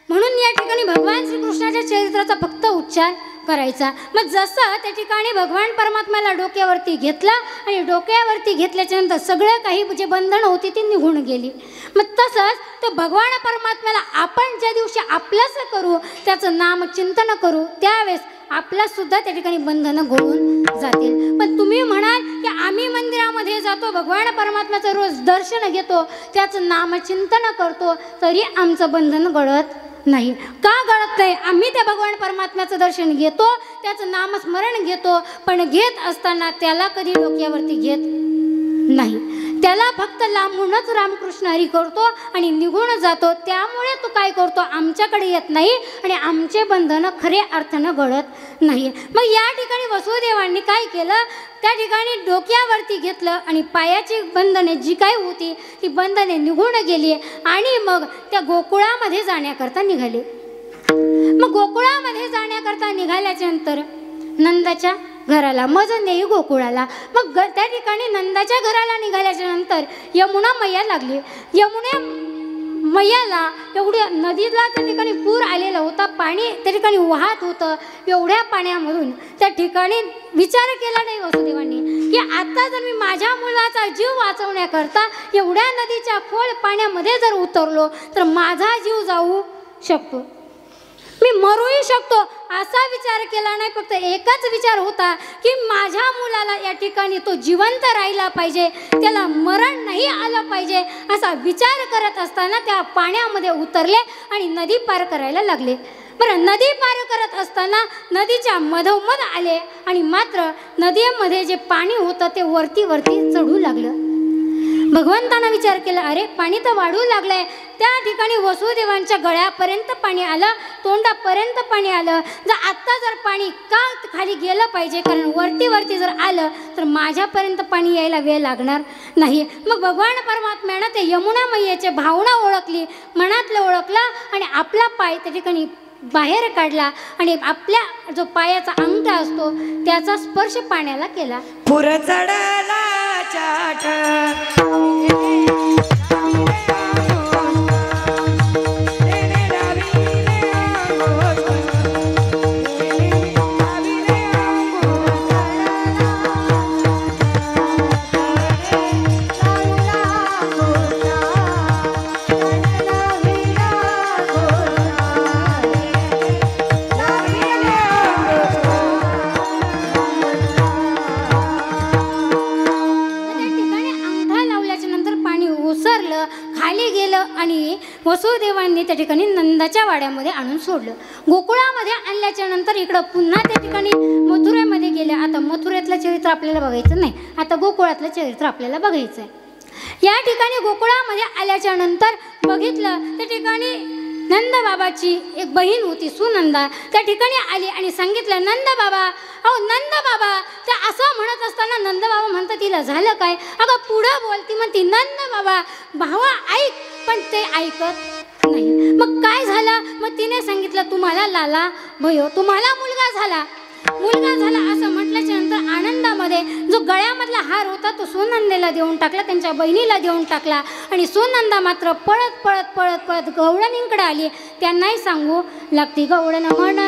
म्हणून या ठिकाणी भगवान श्रीकृष्णाच्या चरित्राचा फक्त उच्चार करायचा. मग जसं त्या ठिकाणी भगवान परमात्म्याला डोक्यावरती घेतलं आणि डोक्यावरती घेतल्याच्या नंतर सगळं काही जे बंधन होती ती निघून गेली. मग तसंच तर भगवान परमात्म्याला आपण ज्या दिवशी आपलंसं करू, त्याचं नामचिंतन करू, त्यावेळेस आपला सुद्धा त्या ठिकाणी बंधनं गळून जातील. पण तुम्ही म्हणाल की आम्ही मंदिरामध्ये जातो, भगवान परमात्म्याचं रोज दर्शन घेतो, त्याचं नामचिंतन करतो, तरी आमचं बंधन गळत नाही. का गळत नाही? आम्ही त्या भगवान परमात्म्याचं दर्शन घेतो, त्याचं नामस्मरण घेतो, पण घेत असताना त्याला कधी डोक्यावरती घेत नाही. त्याला फक्त लांबूनच रामकृष्ण हरी करतो आणि निघून जातो. त्यामुळे तो काय करतो, आमच्याकडे येत नाही आणि आमचे बंधनं खऱ्या अर्थानं गळत नाही. मग या ठिकाणी वसुदेवांनी काय केलं, त्या ठिकाणी डोक्यावरती घेतलं आणि पायाची बंधने जी काय होती ती बंधने निघून गेली आणि मग त्या गोकुळामध्ये जाण्याकरता निघाले. मग गोकुळामध्ये जाण्याकरता निघाल्याच्या नंतर नंदाच्या घराला, मज नेई गोकुळाला. मग त्या ठिकाणी नंदाच्या घराला निघाल्याच्या नंतर यमुना मैया लागली. यमुना मैयाला एवढ्या नदीला त्या ठिकाणी पूर आलेला होता, पाणी त्या ठिकाणी वाहत होतं. एवढ्या पाण्यामधून त्या ठिकाणी विचार केला नाही वसुदेवांनी की आता जर मी माझ्या मुलाचा जीव वाचवण्याकरता एवढ्या नदीच्या खोल पाण्यामध्ये जर उतरलो तर माझा जीव जाऊ शकतो, मी मरूही शकतो. असा विचार केला नाही, फक्त एकच विचार होता की माझ्या मुलाला या ठिकाणी तो जिवंत राहिला पाहिजे, त्याला मरण नाही आलं पाहिजे. असा विचार करत असताना त्या पाण्यामध्ये उतरले आणि नदी पार करायला लागले. बरं, नदी पार करत असताना नदीच्या मधोमध आले आणि मात्र नदीमध्ये जे पाणी होतं ते वरती वरती चढू लागलं. भगवंतानं विचार केला, अरे पाणी तर वाढू लागलंय. त्या ठिकाणी वसुदेवांच्या गळ्यापर्यंत पाणी आलं, तोंडापर्यंत पाणी आलं. आत्ता जर पाणी का खाली गेलं पाहिजे, कारण वरती वरती जर आलं तर माझ्यापर्यंत पाणी यायला वेळ लागणार नाही. मग भगवान परमात्म्यानं ते यमुना मैयाची भावना ओळखली, मनातलं ओळखलं आणि आपला पाय त्या ठिकाणी बाहेर काढला आणि आपल्या जो पायाचा अंगठा असतो त्याचा स्पर्श पाण्याला केला. पुर चढला चाट खाली गेलं आणि वसुदेवांनी त्या ठिकाणी नंदाच्या वाड्यामध्ये आणून सोडलं. गोकुळामध्ये आणल्याच्या नंतर इकडं पुन्हा त्या ठिकाणी मथुरेमध्ये गेले. आता मथुरेतलं चरित्र आपल्याला बघायचं नाही, आता गोकुळातलं चरित्र आपल्याला बघायचं आहे. या ठिकाणी गोकुळामध्ये आल्याच्या नंतर बघितलं त्या ठिकाणी नंदबाबाची एक बहीण होती सुनंदा, त्या ठिकाणी आली आणि सांगितलं, नंदबाबा, अहो नंदबाबा. त्या असं म्हणत असताना नंदबाबा म्हणतात, तिला झालं काय? अगं पुढं बोलती म्हणती, नंदबाबा भावा ऐक, पण ते ऐकत नाही. मग काय झालं? मग तिने सांगितलं तुम्हाला लाला भयो, तुम्हाला मुलगा झाला असं म्हटल्याच्या नंतर आनंदामध्ये जो गळ्यामधला हार होता तो सुनंदेला देऊन टाकला, त्यांच्या बहिणीला देऊन टाकला. आणि सुनंदा मात्र पळत पळत पळत पळत गवळणींकडे आली. त्यांनाही सांगू लागती गवळण म्हणती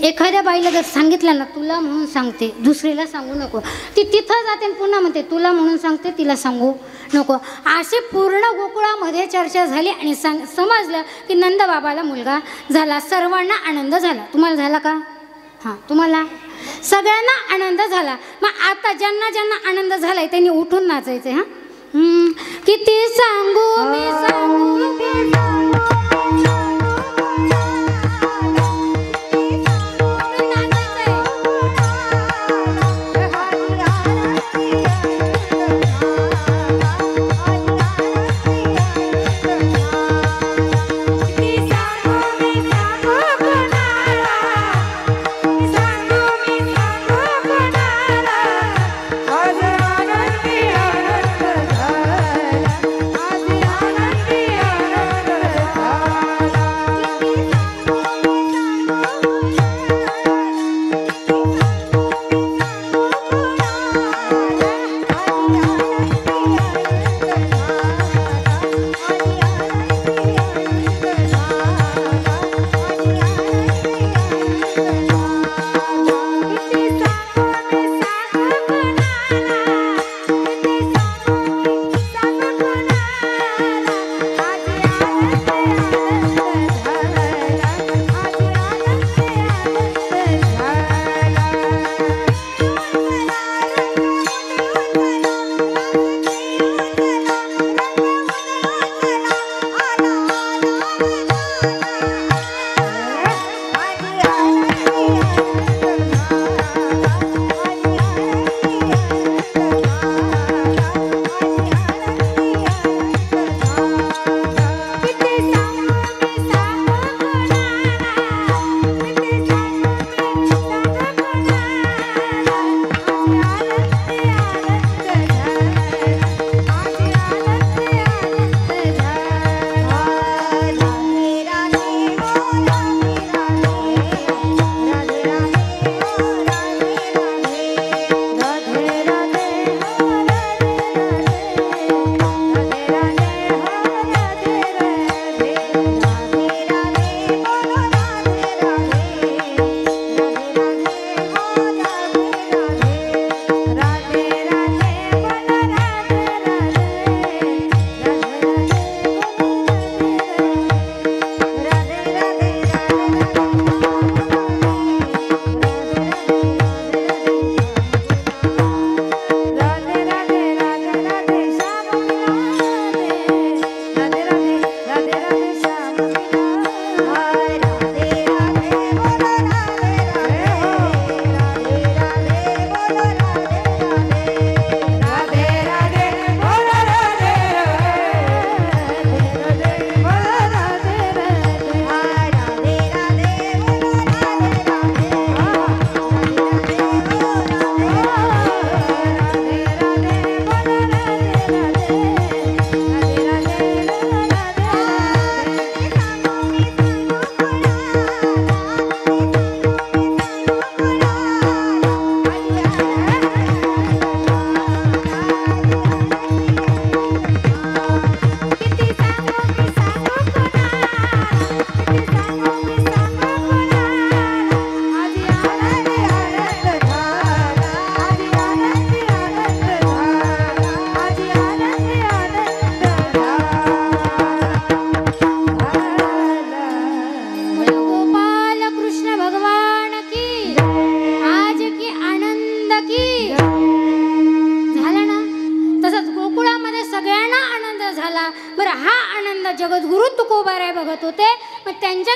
एखाद्या बाईला जर सांगितलं ना तुला म्हणून सांगते, दुसरीला सांगू नको, ती तिथं जाते आणि पुन्हा म्हणते तुला म्हणून सांगते, तिला सांगू नको. अशी पूर्ण गोकुळामध्ये चर्चा झाली आणि समजलं की नंदबाबाला मुलगा झाला. सर्वांना आनंद झाला. तुम्हाला झाला का? हां, तुम्हाला सगळ्यांना आनंद झाला. मग आता ज्यांना ज्यांना आनंद झालाय त्यांनी उठून नाचायचे. हां, किती सांगू मी सांगू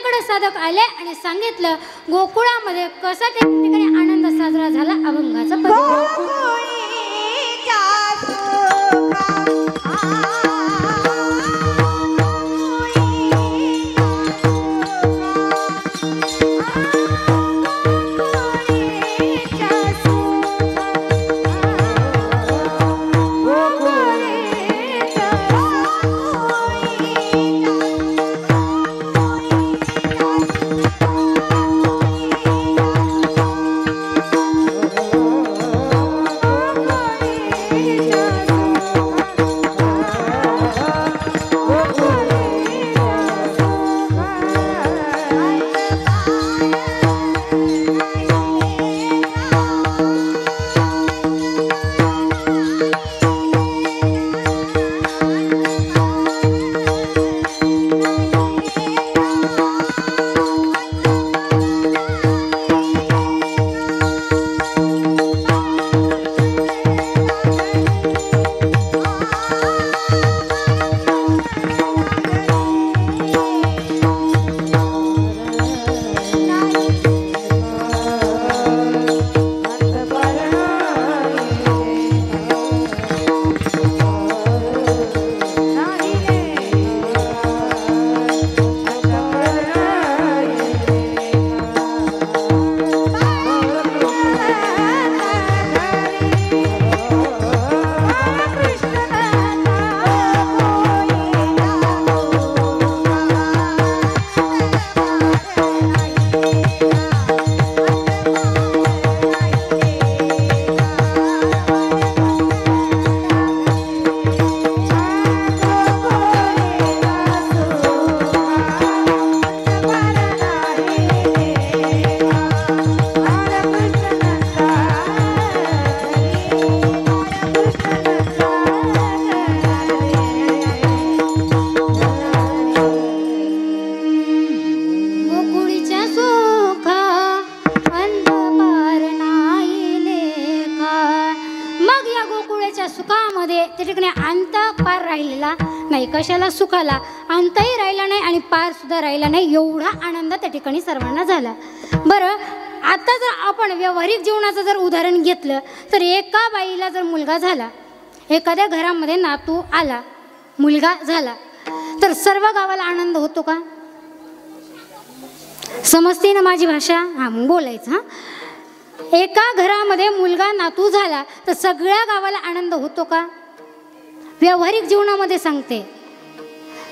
आपल्याकडे साधक आले आणि सांगितलं गोकुळामध्ये कसा त्या ठिकाणी आनंद साजरा झाला अभंगाचा सुखामध्ये त्या ठिकाणी अंत पार राहिलेला नाही, कशाला सुखाला अंतही राहिला नाही आणि पार सुद्धा राहिला नाही, एवढा आनंद त्या ठिकाणी सर्वांना झाला. बरं, आता जर आपण व्यावहारिक जीवनाचं जर उदाहरण घेतलं तर एका बाईला जर मुलगा झाला, एखाद्या घरामध्ये नातू आला, मुलगा झाला, तर सर्व गावाला आनंद होतो का? समजते ना माझी भाषा? हां, मग बोलायचं. हां, एका घरामध्ये मुलगा नातू झाला तर सगळ्या गावाला आनंद होतो का? व्यावहारिक जीवनामध्ये सांगते,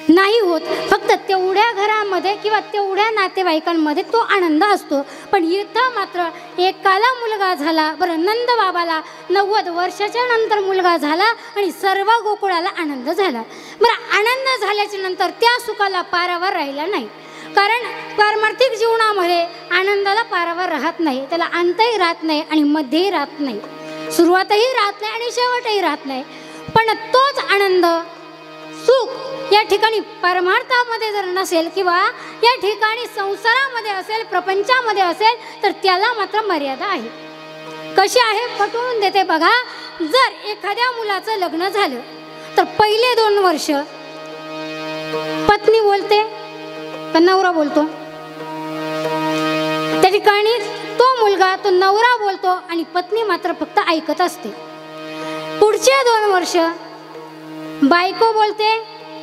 नाही होत. फक्त तेवढ्या घरामध्ये किंवा तेवढ्या नातेवाईकांमध्ये तो आनंद असतो. पण इथं मात्र एकाला मुलगा झाला, बरं नंद बाबाला 90 वर्षाच्या नंतर मुलगा झाला आणि सर्व गोकुळाला आनंद झाला. बरं, आनंद झाल्याच्या नंतर त्या सुखाला पारावर राहिला नाही, कारण पारमार्थिक जीवनामध्ये आनंदाला पारावर राहत नाही, त्याला अंतही राहत नाही आणि मध्यही राहत नाही, सुरुवातही राहत नाही आणि शेवटही राहत नाही. पण तोच आनंद, सुख या ठिकाणी परमार्थामध्ये जर नसेल किंवा या ठिकाणी संसारामध्ये असेल, प्रपंचामध्ये असेल, तर त्याला मात्र मर्यादा आहे. कशी आहे पटवून देते बघा. जर एखाद्या मुलाचं लग्न झालं तर पहिले 2 वर्ष पत्नी बोलते तर नवरा बोलतो, त्या ठिकाणी तो मुलगा, तो नवरा बोलतो आणि पत्नी मात्र फक्त ऐकत असते. पुढचे 2 वर्ष बायको बोलते,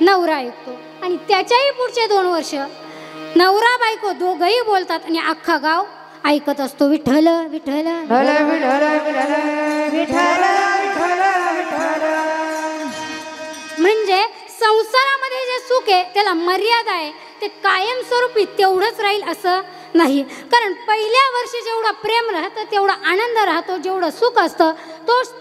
नवरा ऐकतो आणि त्याच्याही पुढचे 2 वर्ष नवरा बायको दोघंही बोलतात आणि अख्खा गाव ऐकत असतो. विठ्ठल विठ्ठल म्हणजे संसारामध्ये जे सुख आहे त्याला मर्यादा आहे, ते कायमस्वरूपी तेवढंच राहील असं नाही. कारण पहिल्या वर्षी जेवढा प्रेम राहतं, तेवढा आनंद राहतो, जेवढं सुख असतं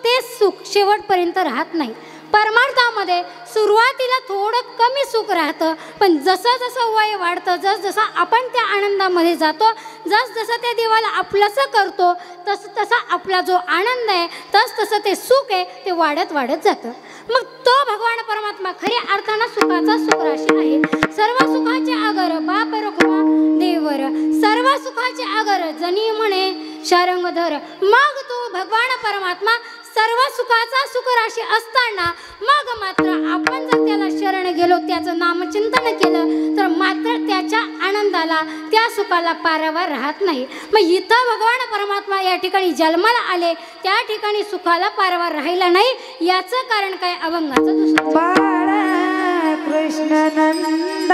तेच सुख शेवटपर्यंत राहत नाही. परमार्थामध्ये सुरुवातीला थोडं कमी सुख राहतं, पण जसं जसं वय वाढतं, जसं आपण त्या आनंदामध्ये जातो, जसं त्या देवाला आपलंसं करतो, तसं आपला जो आनंद आहे, तसं ते सुख आहे ते वाढत जातं. मग तो भगवान परमात्मा खऱ्या अर्थानं सुखाचा सुखराशी आहे. सर्व सुखाचे आगर बाप रखुमा देवर, सर्व सुखाचे आगर जनी म्हणे शारंगधर. मग तो भगवान परमात्मा सर्व सुखाचा सुखराशी असताना मग मात्र आपण जर त्याला शरण गेलो, त्याचं नामचिंतन केलं, तर मात्र त्याच्या आनंदाला, त्या सुखाला पारावार राहत नाही. मग इथं भगवान परमात्मा या ठिकाणी जन्माला आले, त्या ठिकाणी सुखाला पारावार राहिला नाही. याचं कारण काय? अभंगाचं दुसरं बाळ कृष्ण नंद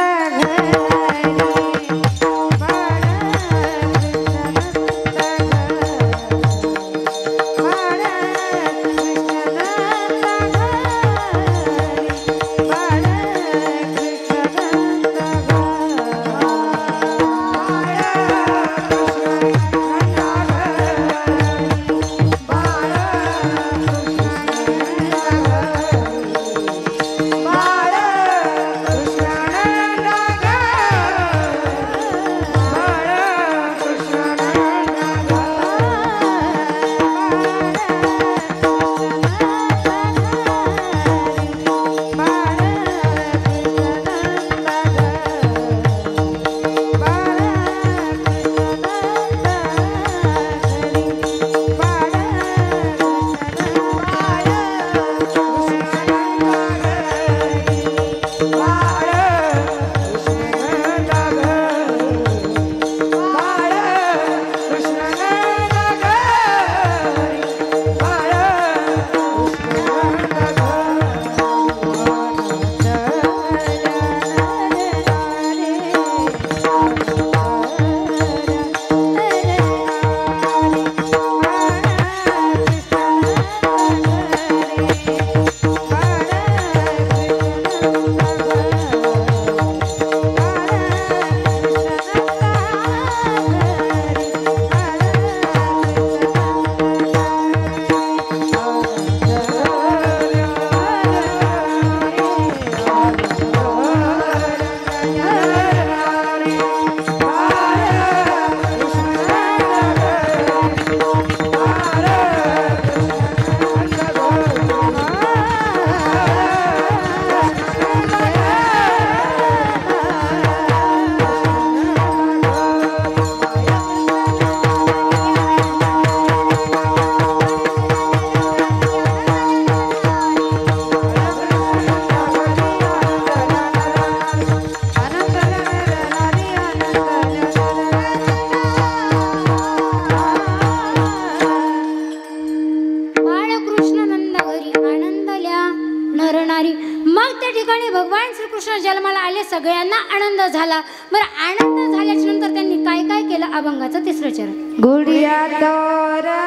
सगळ्यांना आनंद झाला. बरं, आनंद झाल्याच्या नंतर त्यांनी काय काय केलं? अभंगाचं तिसरं चरण. गुडिया तोरणे,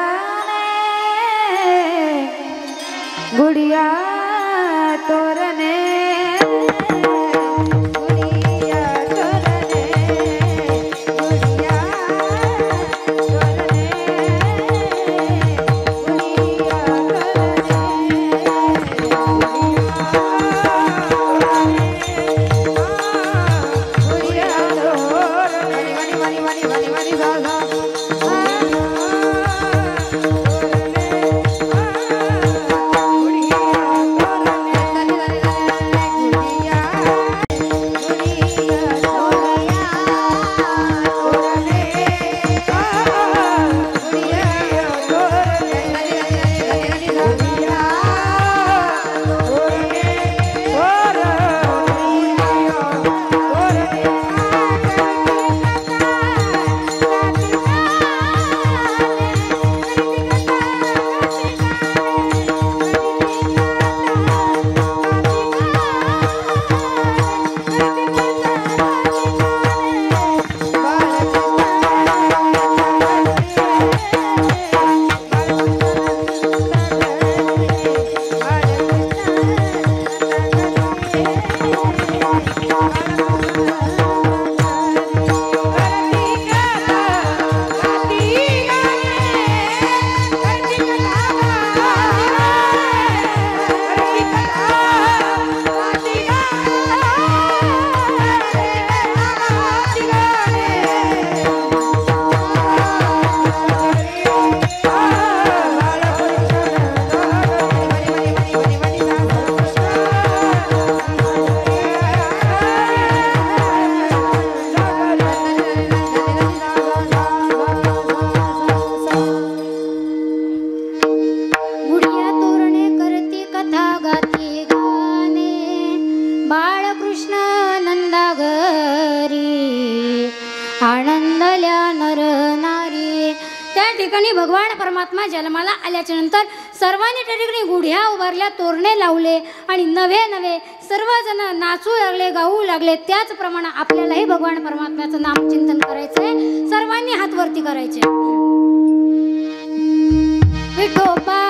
गुडिया तोरणे, ठिकाणी भगवान परमात्मा जन्माला आल्याच्या नंतर सर्वांनी त्या ठिकाणी गुढ्या उभारल्या, तोरणे लावले आणि नवे नवे सर्वजण नाचू लागले, गाऊ लागले. त्याचप्रमाणे आपल्यालाही भगवान परमात्म्याचं नामचिंतन करायचंय, सर्वांनी हात वरती करायचे. विठोबा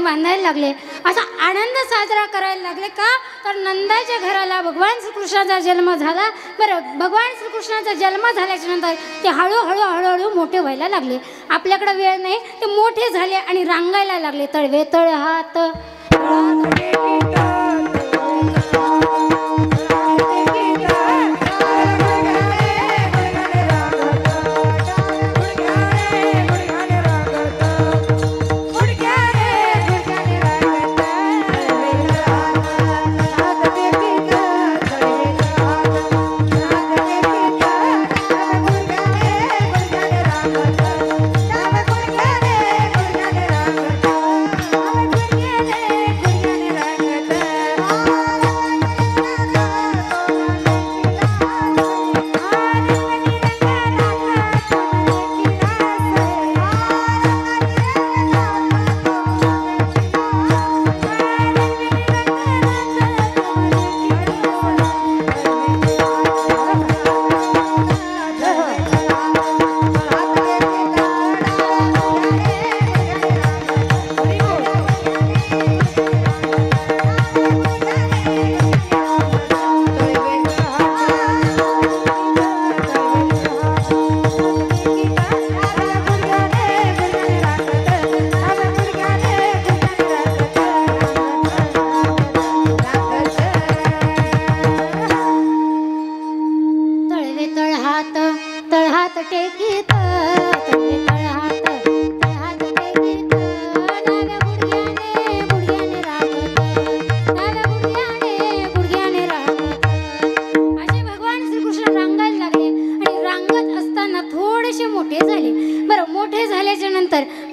बांधायला लागले, असा आनंद साजरा करायला लागले. का तर नंदाच्या घराला भगवान श्रीकृष्णाचा जन्म झाला. बरं, भगवान श्रीकृष्णाचा जन्म झाल्याच्या नंतर ते हळूहळू हळूहळू मोठे व्हायला लागले. आपल्याकडे वेळ नाही, ते मोठे झाले आणि रांगायला लागले. तळवे तळ हात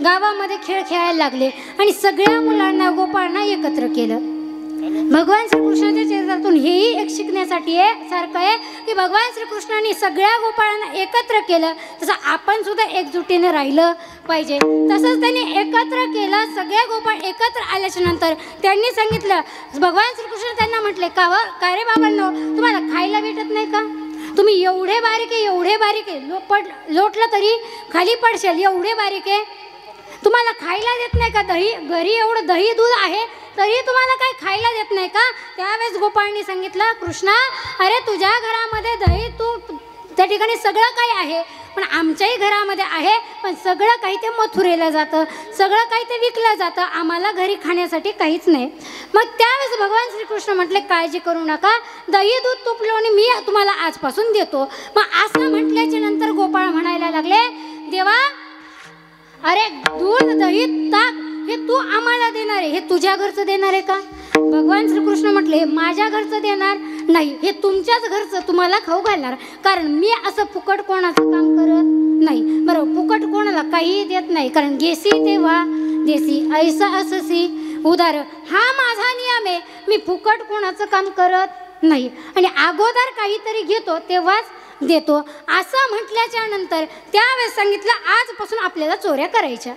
गावामध्ये खेळ खेळायला लागले आणि सगळ्या मुलांना गोपाळांना एकत्र केलं. भगवान श्रीकृष्णाच्या चरित्रातून हेही एक शिकण्यासाठी आहे सारखं आहे की भगवान श्रीकृष्णांनी सगळ्या गोपाळांना एकत्र केलं, तसं आपण सुद्धा एकजुटीने राहिलं पाहिजे. तसंच त्यांनी एकत्र केलं. सगळे गोपाळ एकत्र आल्याच्या नंतर त्यांनी सांगितलं, भगवान श्रीकृष्ण त्यांना म्हटले, काय रे बाबांनो, तुम्हाला खायला भेटत नाही का? तुम्ही एवढे बारीक आहे, लोटलं तरी खाली पडशाल, एवढे बारीक आहे, तुम्हाला खायला देत नाही का? घरी एवढं दही दूध आहे तरी तुम्हाला काही खायला देत नाही का? त्यावेळेस गोपाळांनी सांगितलं, कृष्णा, अरे तुझ्या घरामध्ये दही तूप त्या ठिकाणी सगळं काही आहे, पण आमच्याही घरामध्ये आहे, पण सगळं काही ते मथुरेला जातं, सगळं काही ते विकलं जातं, आम्हाला घरी खाण्यासाठी काहीच नाही. मग त्यावेळेस भगवान श्रीकृष्ण म्हटले, काळजी करू नका, दही दूध तूप लोणी मी तुम्हाला आजपासून देतो. मग असं म्हटल्याच्या नंतर गोपाळ म्हणायला लागले, देवा, अरे दूध दही ताक हे तू आम्हाला देणार आहे, हे तुझ्या घरचं देणार आहे का? भगवान श्रीकृष्ण म्हटले, माझ्या घरचं देणार नाही, हे तुमच्याच घरचं तुम्हाला खाऊ घालणार, कारण मी असं फुकट कोणाचं काम करत नाही. बरोबर, फुकट कोणाला काही देत नाही, कारण गेसी तेव्हा देसी, ऐसा अससी उदार, हा माझा नियम आहे. मी फुकट कोणाचं काम करत नाही आणि अगोदर काहीतरी घेतो तेव्हाच देतो. असं म्हटल्याच्या नंतर त्यावेळेस सांगितलं, आजपासून आपल्याला चोऱ्या करायच्या.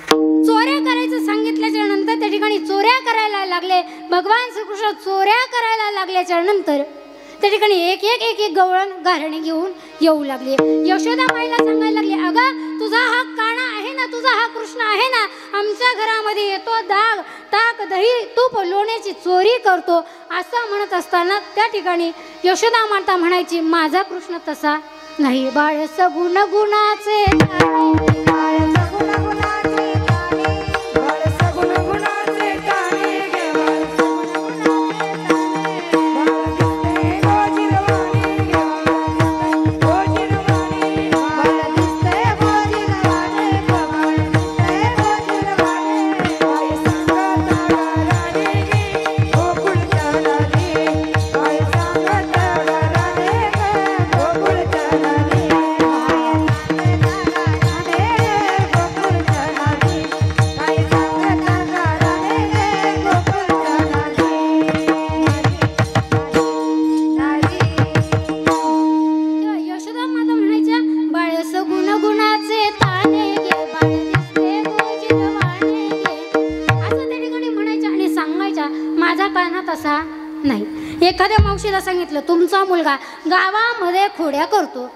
चोऱ्या करायचं सांगितल्याच्या नंतर त्या ठिकाणी चोऱ्या करायला लागले. भगवान श्रीकृष्ण चोऱ्या करायला लागल्याच्या नंतर त्या ठिकाणी एक गवळण गारणे घेऊन येऊ लागले. यशोदा माईला सांगायला लागले, अगं, तुझा हा काना आहे ना, तुझा हा कृष्ण आहे ना, आमच्या घरामध्ये येतो, दाग ताक दही तूप लोण्याची चोरी करतो. असं म्हणत असताना त्या ठिकाणी यशोदा माता म्हणायची, माझा कृष्ण तसा नाही. बाळ सगुण गुणाचे नाही. एखाद्या मावशीला सांगितलं, तुमचा मुलगा गावामध्ये खोड्या करतो,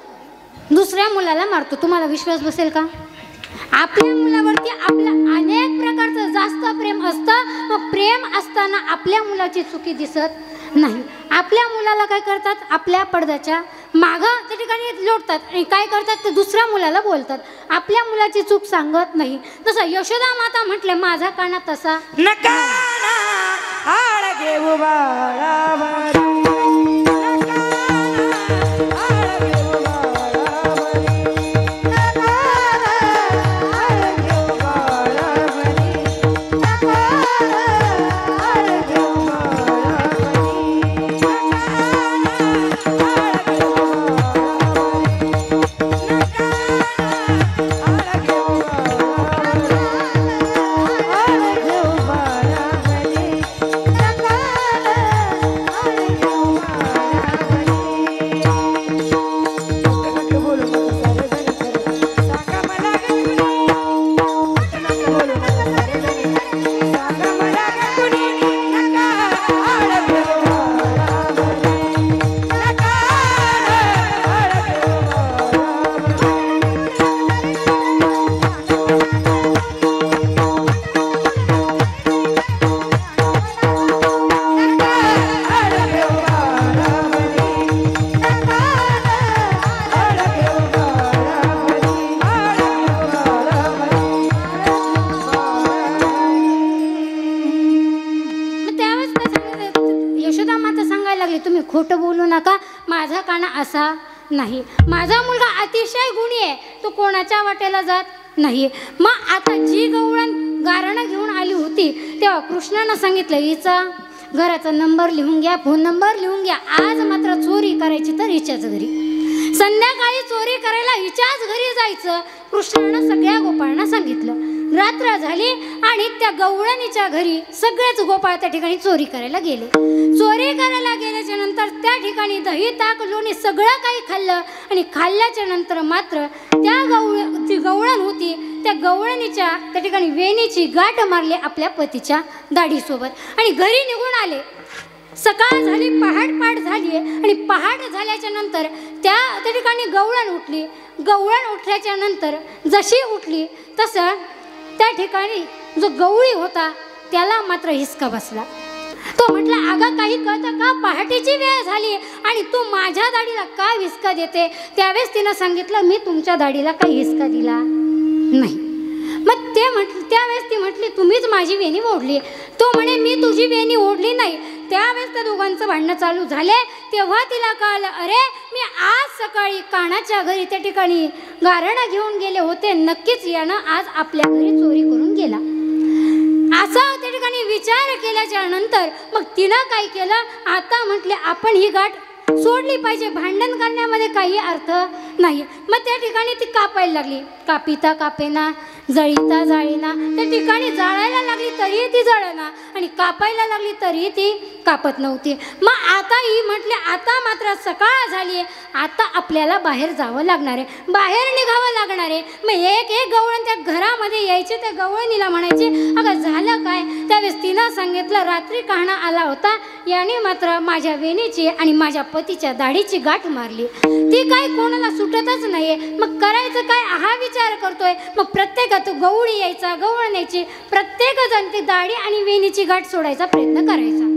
दुसऱ्या मुलाला मारतो, तुम्हाला विश्वास बसेल का? आपल्या मुलावरती आपलं अनेक प्रकारचं जास्त प्रेम असतं. मग प्रेम असताना आपल्या मुलाची चुकी दिसत नाही. आपल्या मुलाला काय करतात, आपल्या पडद्याच्या मागं त्या ठिकाणी लोटतात आणि काय करतात, ते दुसऱ्या मुलाला बोलतात, आपल्या मुलाची चूक सांगत नाही. तसं यशोदा माता म्हटले, माझा काना तसा नका आळ घेऊ बाळावर. तुम्ही खोटं बोलू नका, माझा काना असा नाही. माझा मुलगा अतिशय गुणी आहे, तो कोणाच्या वाटेला जात नाही. मग आता जी गवळण गारणं घेऊन आली होती तेव्हा कृष्णानं सांगितलं, हिचा घराचा नंबर लिहून घ्या, फोन नंबर लिहून घ्या, आज मात्र चोरी करायची तर हिच्याच घरी, संध्याकाळी चोरी करायला हिच्याच घरी जायचं. कृष्णानं सगळ्या गोपाळांना सांगितलं. रात्र झाली आणि त्या गवळणीच्या घरी सगळेच गोपाळ त्या ठिकाणी चोरी करायला गेले. चोरी करायला गेल्याच्या नंतर त्या ठिकाणी दही ताक लोणी सगळं काही खाल्लं आणि खाल्ल्याच्या नंतर मात्र त्या जी गवळण होती त्या गवळणीच्या त्या ठिकाणी वेणीची गाठ मारली आपल्या पतीच्या दाढीसोबत आणि घरी निघून आले. सकाळ झाली, पहाट झाली आणि पहाट झाल्याच्या नंतर त्या ठिकाणी गवळण उठली. गवळण उठल्याच्या नंतर जशी उठली तसं त्या ठिकाणी जो गवळी होता त्याला मात्र हिसका बसला. तो म्हटला, अगं काही कळतं का? पहाटेची वेळ झाली आणि तू माझ्या दाढीला का हिसका देते? त्यावेळेस तिनं सांगितलं, मी तुमच्या दाढीला काही हिसका दिला नाही. मग त्यावेळेस ती म्हटली, तुम्हीच माझी वेणी ओढली. तो म्हणे, मी तुझी वेणी ओढली नाही. त्यावेळेस त्या दोघांचं भांडणं चालू झाले. तेव्हा तिला कळलं, अरे मी आज सकाळी कानाच्या घरी त्या ठिकाणी गारणं घेऊन गेले होते, नक्कीच यानं आज आपल्या घरी चोरी करून गेला. असा त्या ठिकाणी विचार केल्याच्या नंतर मग तिनं काय केलं, आता म्हटले आपण ही गाठ सोडली पाहिजे, भांडण करण्यामध्ये काही अर्थ नाही. मग त्या ठिकाणी ती कापायला लागली. कापिता कापेना, जळीता जाळीना. त्या ठिकाणी जाळायला लागली तरीही ती जळना आणि कापायला लागली तरीही ती कापत नव्हती. मग आता ही म्हटले, आता मात्र सकाळ झाली, आता आपल्याला बाहेर जावं लागणार आहे, बाहेर निघावं लागणार आहे. मग एक गवळण त्या घरामध्ये यायचे. त्या गवळणीला म्हणायचे, अगं झालं काय? त्यावेळेस तिनं सांगितलं, रात्री कान्हा आला होता, याने मात्र माझ्या वेणीची आणि माझ्या पतीच्या दाढीची गाठ मारली. ती काय कोणाला सुटतच नाहीये. मग करायचं काय हा विचार करतोय. मग प्रत्येकात गवळी यायचा, गवळण यायची, प्रत्येक जण ती दाढी आणि वेणीची गाठ सोडायचा प्रयत्न करायचा.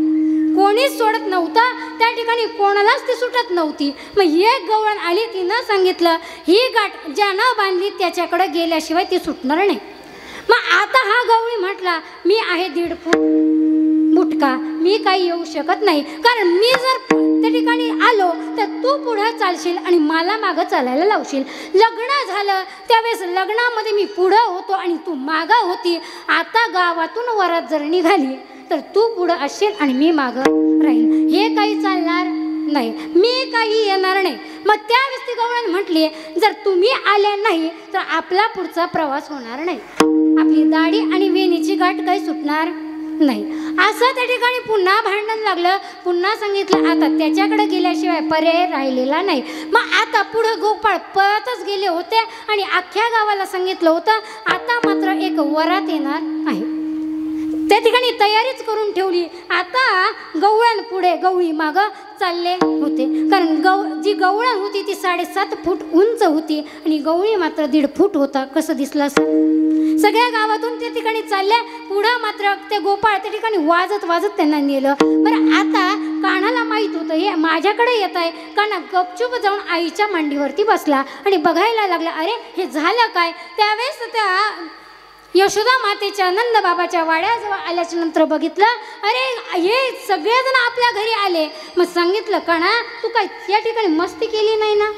कोणीच सोडत नव्हता. त्या ठिकाणी कोणालाच ती सुटत नव्हती. मग एक गवळण आली, तिनं सांगितलं, ही गाठ ज्यानं बांधली त्याच्याकडे गेल्याशिवाय ती सुटणार नाही. मग आता हा गवळी म्हटला, मी आहे 1.5 फूट बुटका, मी काही येऊ शकत नाही, कारण मी जर त्या ठिकाणी आलो तर तू पुढं चालशील आणि मला मागं चालायला लावशील. लग्न झालं त्यावेळेस लग्नामध्ये मी पुढं होतो आणि तू मागं होती. आता गावातून वरात जर निघाली तर तू पुढं असशील आणि मी मागं राहील. हे काही चालणार नाही, मी काही येणार नाही. मग त्यावेळेस ती गवळण म्हटली, जर तुम्ही आले नाही तर आपला पुढचा प्रवास होणार नाही, आपली दाढी आणि वेणीची गाठ काही सुटणार नाही. असं त्या ठिकाणी पुन्हा भांडण लागलं. पुन्हा सांगितलं, आता त्याच्याकडे गेल्याशिवाय पर्याय राहिलेला नाही. मग आता पुढं गोपाळ पळतच गेले होते आणि अख्ख्या गावाला सांगितलं होतं, आता मात्र एक वरात येणार आहे. त्या ठिकाणी तयारीच करून ठेवली. आता गवळण पुढे, गवळी मागं चालले होते, कारण जी गवळण होती ती 7.5 फूट उंच होती आणि गवळी मात्र 1.5 फूट होता. कसं दिसलं असं? सगळ्या गावातून त्या ठिकाणी चालल्या. पुढं मात्र ते गोपाळ त्या ठिकाणी वाजत त्यांना नेलं. बरं, आता कान्हाला माहीत होतं हे माझ्याकडे येत आहे. कान्हा गपचूप जाऊन आईच्या मांडीवरती बसला आणि बघायला लागला, अरे हे झालं काय? त्यावेळेस त्या यशोदा मातेच्या नंद बाबाच्या वाड्याजवळ आल्याच्या नंतर बघितलं, अरे हे सगळेजण आपल्या घरी आले. मग सांगितलं, कान्हा तू काय या ठिकाणी मस्ती केली नाही ना,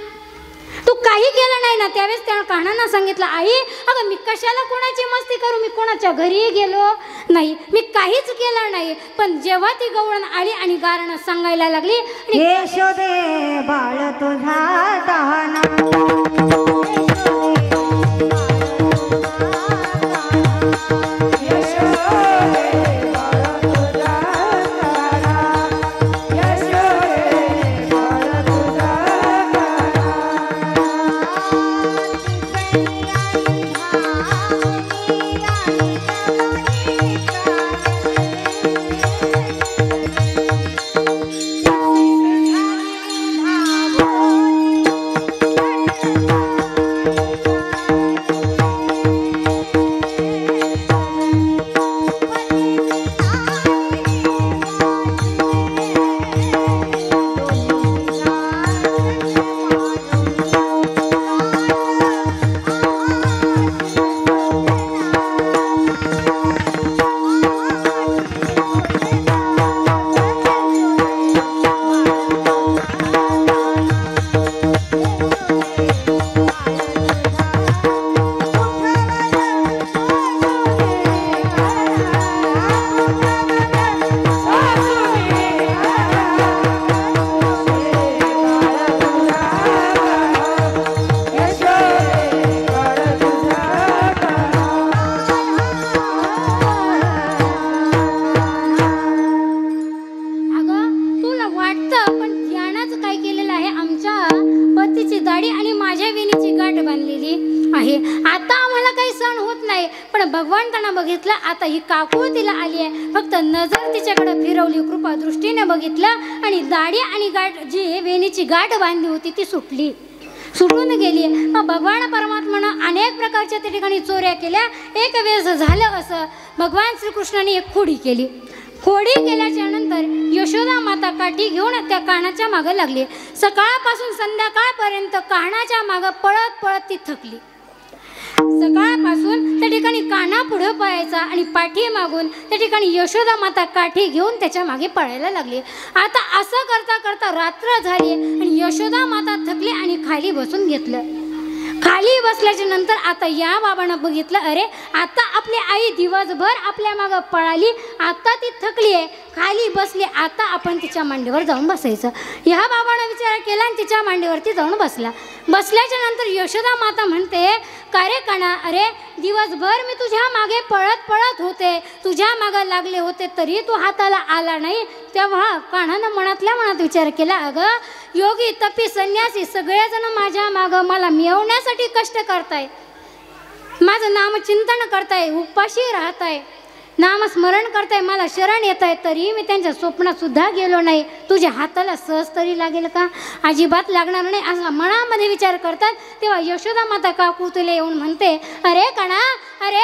तू काही केलं नाही ना? त्यावेळेस त्या कान्हानं सांगितलं, आई अगं मी कशाला कोणाची मस्ती करू, मी कोणाच्या घरी गेलो नाही, मी काहीच केलं नाही. पण जेव्हा ती गवळण आली आणि गारणं सांगायला लागली, यशोदे बाळ तुझा दाना, दाढी आणि माझ्या वेणीची गाठ बांधलेली आहे. आता आम्हाला काही सण होत नाही, पण भगवंतांना बघितलं आता ही काकूळ तिला आली आहे. फक्त नजर तिच्याकडे फिरवली, कृपा दृष्टीने बघितलं आणि दाढी आणि गाठ जी वेणीची गाठ बांधली होती ती सुटून गेली. मग भगवान परमात्म्यानं अनेक प्रकारच्या त्या ठिकाणी चोऱ्या केल्या. एक वेळेस झालं असं, भगवान श्रीकृष्णाने एक खोडी केली. खोडी केल्याच्या नंतर यशोदा माता काठी घेऊन त्या कानाच्या मागं लागली. सकाळपासून संध्याकाळपर्यंत कानाच्या मागं पळत पळत ती थकली. सकाळपासून त्या ठिकाणी काना पुढे पळायचा आणि पाठी मागून त्या ठिकाणी यशोदा माता काठी घेऊन त्याच्या मागे पळायला लागली. आता असं करता करता रात्र झाली आणि यशोदा माता थकली आणि खाली बसून घेतलं. खाली बसल्याच्या नंतर आता या बाबांना बघितलं, अरे आता आपली आई दिवसभर आपल्या मागं पळाली, आता ती थकली आहे, खाली बसली, आता आपण तिच्या मांडीवर जाऊन बसायचं. ह्या बाबांना विचार केला आणि तिच्या मांडीवरती जाऊन बसला. बसल्याच्या नंतर यशोदा माता म्हणते, का रे काना, अरे दिवसभर मी तुझ्या मागे पळत पळत होते, तुझ्या मागं लागले होते, तरी तू हाताला आला नाही. तेव्हा कानानं मनातल्या मनात विचार केला, अगं योगी तपी संन्यासी सगळेजण माझ्या मागं मला मिळवण्यासाठी कष्ट करताय, माझं नामचिंतन करताय, उपाशी राहताय, नामस्मरण करताय, मला शरण येत आहे, तरी मी त्यांच्या स्वप्नात सुद्धा गेलो नाही. तुझ्या हाताला सहज तरी लागेल का? अजिबात लागणार नाही असा मनामध्ये विचार करतात. तेव्हा यशोदा माता काकू तुला येऊन म्हणते, अरे काना, अरे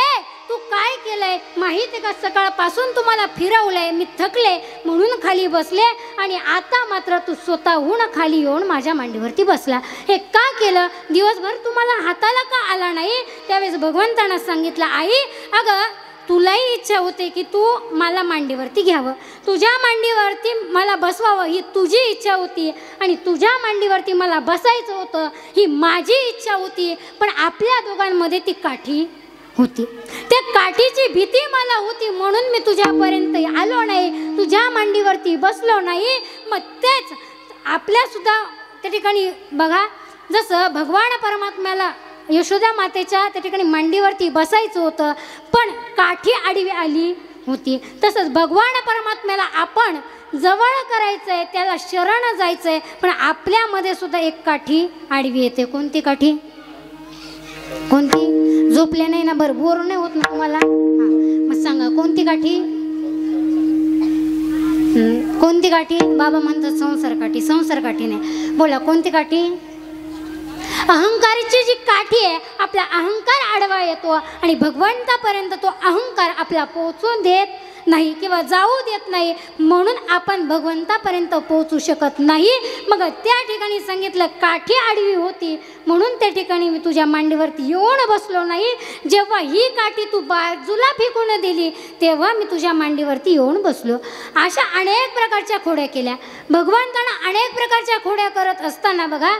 तू काय केलंय माहिती का? सकाळपासून तुम्हाला फिरवलंय, मी थकले म्हणून खाली बसले आणि आता मात्र तू स्वतःहून खाली येऊन माझ्या मांडीवरती बसला. हे का केलं? दिवसभर तुम्हाला हाताला का आला नाही? त्यावेळेस भगवंतांना सांगितलं, आई अगं तुलाही इच्छा होते की तू मला मांडीवरती घ्यावं, तुझ्या मांडीवरती मला बसवावं, ही तुझी इच्छा होती आणि तुझ्या मांडीवरती मला बसायचं होतं, ही माझी इच्छा होती. पण आपल्या दोघांमध्ये ती काठी होती, त्या काठीची भीती मला होती म्हणून मी तुझ्यापर्यंत आलो नाही, तुझ्या मांडीवरती बसलो नाही. मग तेच आपल्या सुद्धा त्या ठिकाणी बघा, जसं भगवान परमात्म्याला यशोदा मातेच्या त्या ठिकाणी मांडीवरती बसायचं होतं पण काठी आडवी आली होती, तसंच भगवान परमात्म्याला आपण जवळ करायचं आहे, त्याला शरण जायचं आहे, पण आपल्यामध्ये सुद्धा एक काठी आडवी येते. कोणती काठी? कोणती? झोपले नाही ना? बरं, बोर नाही होत ना तुम्हाला? हां, मग सांगा कोणती काठी? कोणती काठी? बाबा म्हणतात संसार काठी. संसार काठी नाही, बोला कोणती काठी? अहंकाराची जी काठी आहे, आपला अहंकार आडवा येतो आणि भगवंतापर्यंत तो अहंकार आपला पोहोचून देत नाही किंवा जाऊ देत नाही, म्हणून आपण भगवंतापर्यंत पोहोचू शकत नाही. मग त्या ठिकाणी सांगितलं काठी आडवी होती म्हणून त्या ठिकाणी मी तुझ्या मांडीवरती येऊन बसलो नाही. जेव्हा ही काठी तू बाजूला फेकून दिली तेव्हा मी तुझ्या मांडीवरती येऊन बसलो. अशा अनेक प्रकारच्या खोड्या केल्या भगवंतांना. अनेक प्रकारच्या खोड्या करत असताना बघा,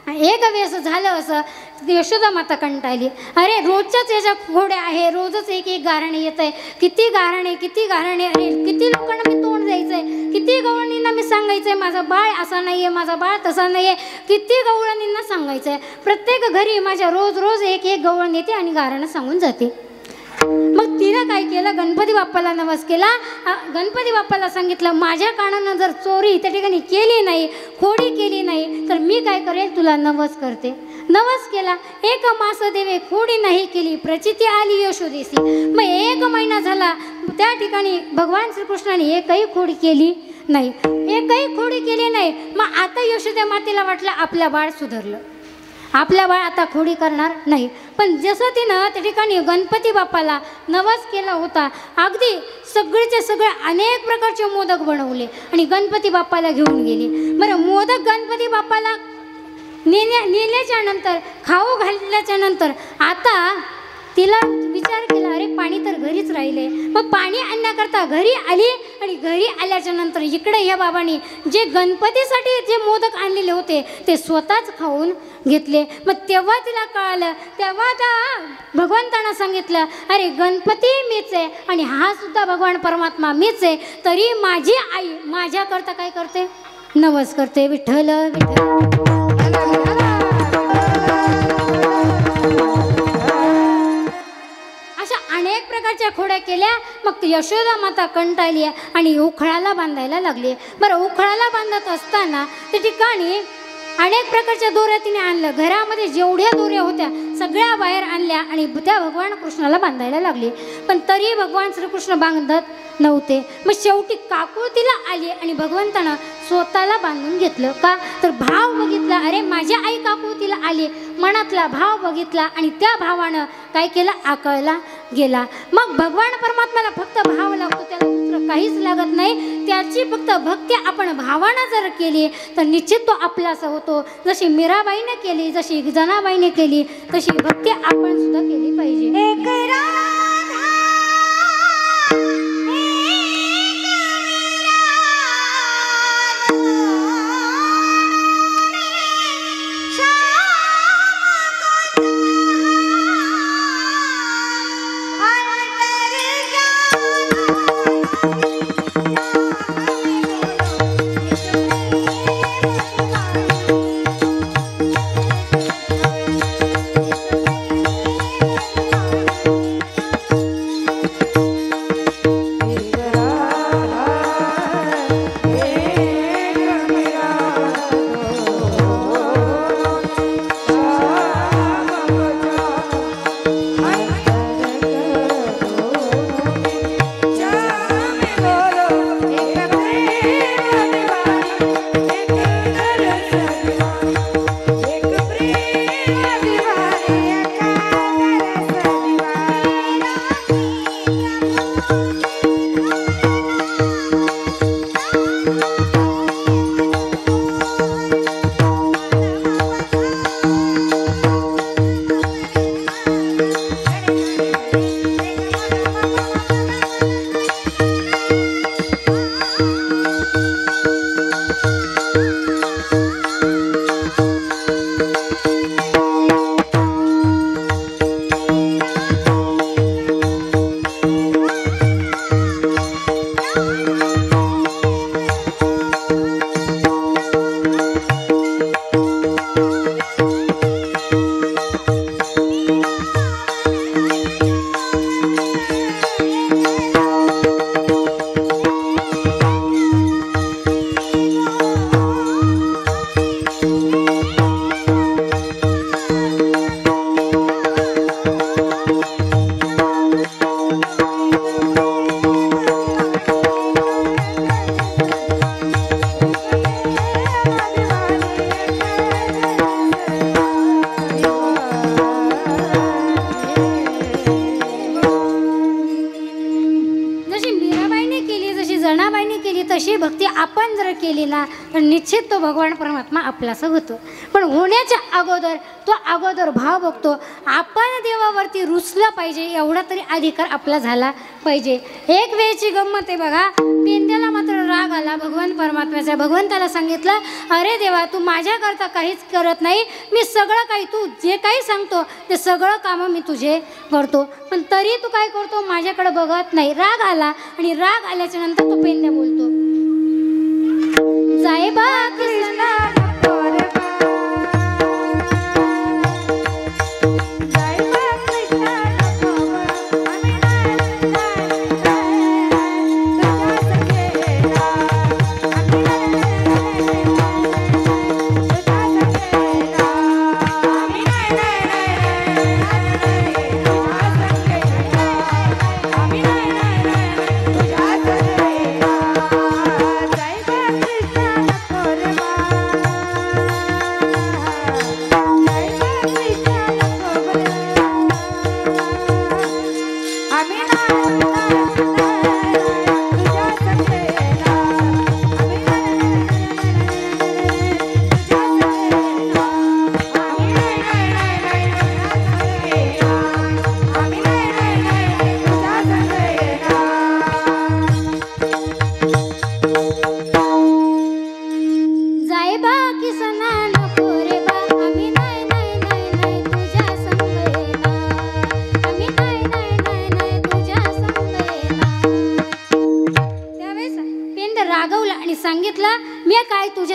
एक वेळेस झालं असं, यशोदा माता कंटाळली. अरे रोजच्याच याच्या खोड्या आहे, रोजच एक एक गारणे येत आहे, किती गारणे किती गारणे, अरे किती लोकांना मी तोंड द्यायचं आहे, किती गवळणींना मी सांगायचं आहे माझा बाळ असा नाही आहे, माझा बाळ तसा नाही आहे, किती गवळणींना सांगायचं आहे. प्रत्येक घरी माझ्या रोज रोज एक एक गवळण येते आणि गारणं सांगून जाते. मग तिनं काय केलं? गणपती बाप्पाला नवस केला. गणपती बाप्पाला सांगितलं, माझ्या कानानं जर चोरी त्या ठिकाणी केली नाही, खोडी केली नाही, तर मी काय करेल? तुला नवस करते. नवस केला. एक मास देवे खोडी नाही केली, प्रचिती आली यशोदेसी. मग 1 महिना झाला, त्या ठिकाणी भगवान श्रीकृष्णाने एकही खोडी केली नाही, एकही खोडी केली नाही. मग आता यशोदा मातेला वाटलं आपलं बाळ सुधारलं, आपला बाळ आता खोडी करणार नाही. पण जसं तिनं त्या ठिकाणी गणपती बाप्पाला नवस केला होता, अगदी सगळेचे सगळे अनेक प्रकारचे मोदक बनवले आणि गणपती बाप्पाला घेऊन गेली. बरं, मोदक गणपती बाप्पाला नेल्याच्या नंतर, खाऊ घालल्याच्या नंतर आता तिला विचार केला, अरे पाणी तर घरीच राहिले. मग पाणी आणण्याकरता घरी आली आणि घरी आल्याच्या नंतर इकडे या बाबांनी जे गणपतीसाठी जे मोदक आणलेले होते ते स्वतःच खाऊन घेतले. मग तेव्हा तिला कळालं, तेव्हा त्या भगवंतांना सांगितलं, अरे गणपती मीच आहे आणि हा सुद्धा भगवान परमात्मा मीच आहे, तरी माझी आई माझ्याकरता काय करते? नवस करते. विठ्ठल विठ्ठल. अनेक प्रकारच्या खोड्या केल्या. मग यशोदा माता कंटाळली आणि उखळाला बांधायला लागली. बरं, उखळाला बांधत असताना त्या ठिकाणी अनेक प्रकारच्या दोऱ्या तिने आणल्या. घरामध्ये जेवढ्या दोऱ्या होत्या सगळ्या बाहेर आणल्या आणि त्या भगवान कृष्णाला बांधायला लागली. पण तरी भगवान श्रीकृष्ण बांधत नव्हते. मग शेवटी काकुळतीला आली आणि भगवंतानं स्वतःला बांधून घेतलं. का तर भाव बघितला, अरे माझी आई काकुळतीला आली, मनातला भाव बघितला आणि त्या भावानं काय केलं, आकळला गेला. मग भगवान परमात्म्याला फक्त भाव लागतो, त्याला दुसरं काहीच लागत नाही. त्याची फक्त भक्ती आपण भावानं जर केली तर निश्चित तो आपलासा होतो. जशी मीराबाईने केली, जशी जनाबाईने केली, तशी भक्ती आपण सुद्धा केली पाहिजे. एक राधा तशी भक्ती आपण जर केली ना तर निश्चित तो भगवान परमात्मा आपलासा होतो. पण होण्याच्या अगोदर भाव बघतो. आपण देवावरती रुसलं पाहिजे एवढा तरी अधिकार आपला झाला पाहिजे. एक वेळची गंमत आहे बघा. पेंद्याला मात्र राग आला भगवान परमात्म्याचा. भगवंताला सांगितलं, अरे देवा तू माझ्याकरता काहीच करत नाही, मी सगळं काही तू जे काही सांगतो ते सगळं कामं मी तुझे करतो, पण तरी तू काय करतो माझ्याकडे बघत नाही. राग आला आणि राग आल्याच्या नंतर तो पेंद्या बोलतो, जाय बा कृष्णा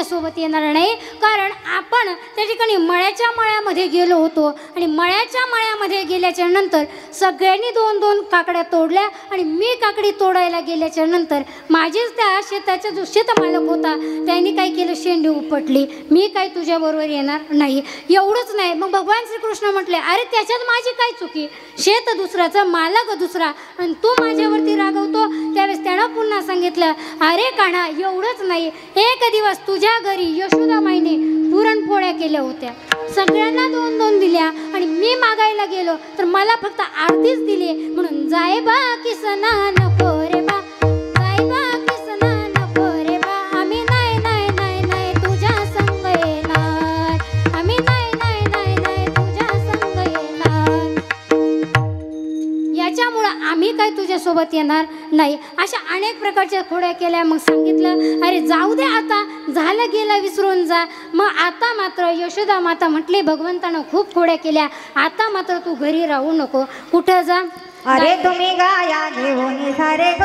सोबत येणार नाही, कारण आपण त्या ठिकाणी मळ्याच्या मळ्यामध्ये गेलो होतो आणि मळ्याच्या मळ्यामध्ये गेल्याच्या नंतर सगळ्यांनी 2-2 काकड्या तोडल्या आणि मी काकडी तोडायला गेल्याच्या नंतर माझीच त्या शेताचा जो शेतमालक होता त्यांनी काय केलं, शेंडी उपटली. मी काय तुझ्याबरोबर येणार नाही. एवढंच नाही, मग भगवान श्रीकृष्ण म्हटले, अरे त्याच्यात माझी काय चुकी, शेत दुसऱ्याचा मालक दुसरा आणि तू माझ्यावरती रागवतो. त्यावेळेस त्यानं पुन्हा सांगितलं, अरे कान्हा एवढंच नाही, एक दिवस तुझ्या घरी यशोदामाईने पुरणपोळ्या केल्या होत्या, सगळ्यांना 2-2 दिल्या आणि मी मागायला गेलो तर मला फक्त अर्धीच दिली. म्हणून जाय बा किसना नको रे बा, जाय बा किसना नको रे बा, आम्ही नाही नाही नाही नाही तुझ्या संग येणार, आम्ही नाही नाही नाही नाही तुझ्या संग येणार, याच्यामुळं आम्ही काय तुझ्यासोबत येणार नाही. अशा अनेक प्रकारच्या खोड्या केल्या. मग सांगितलं, अरे जाऊ दे, आता झालं गेलं विसरून जा. मग आता मात्र यशोदा माता म्हटली, भगवंतानं खूप खोड्या केल्या, आता मात्र तू घरी राहू नको, कुठं जा. अरे तुम्ही गाया घेऊन सारे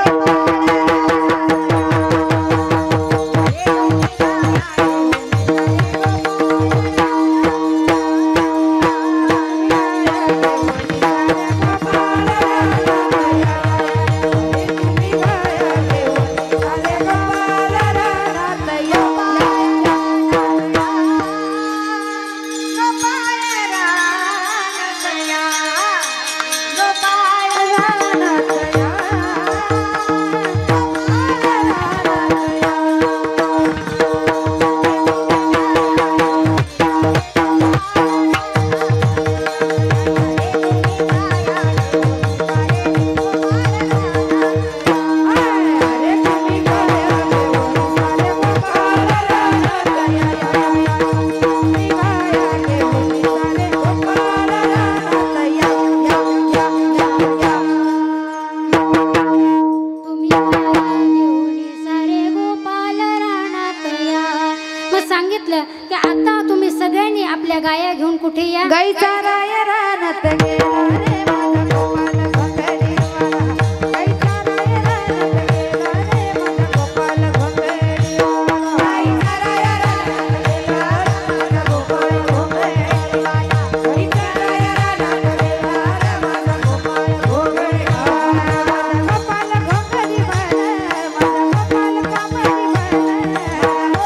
सांगितलं की आता तुम्ही सगळ्यांनी आपल्या गाया घेऊन कुठे या. गाईचा राय रानात गेला रे माझा गोपाल घोंगडी वाला, गाईचा राय रानात गेला रे माझा गोपाल घोंगडी वाला, गाईचा राय रानात गेला माझा गोपाल घोंगडी वाला, गाईचा राय रानात गेला रे माझा गोपाल घोंगडी वाला, गोपाल घोंगडी वाला,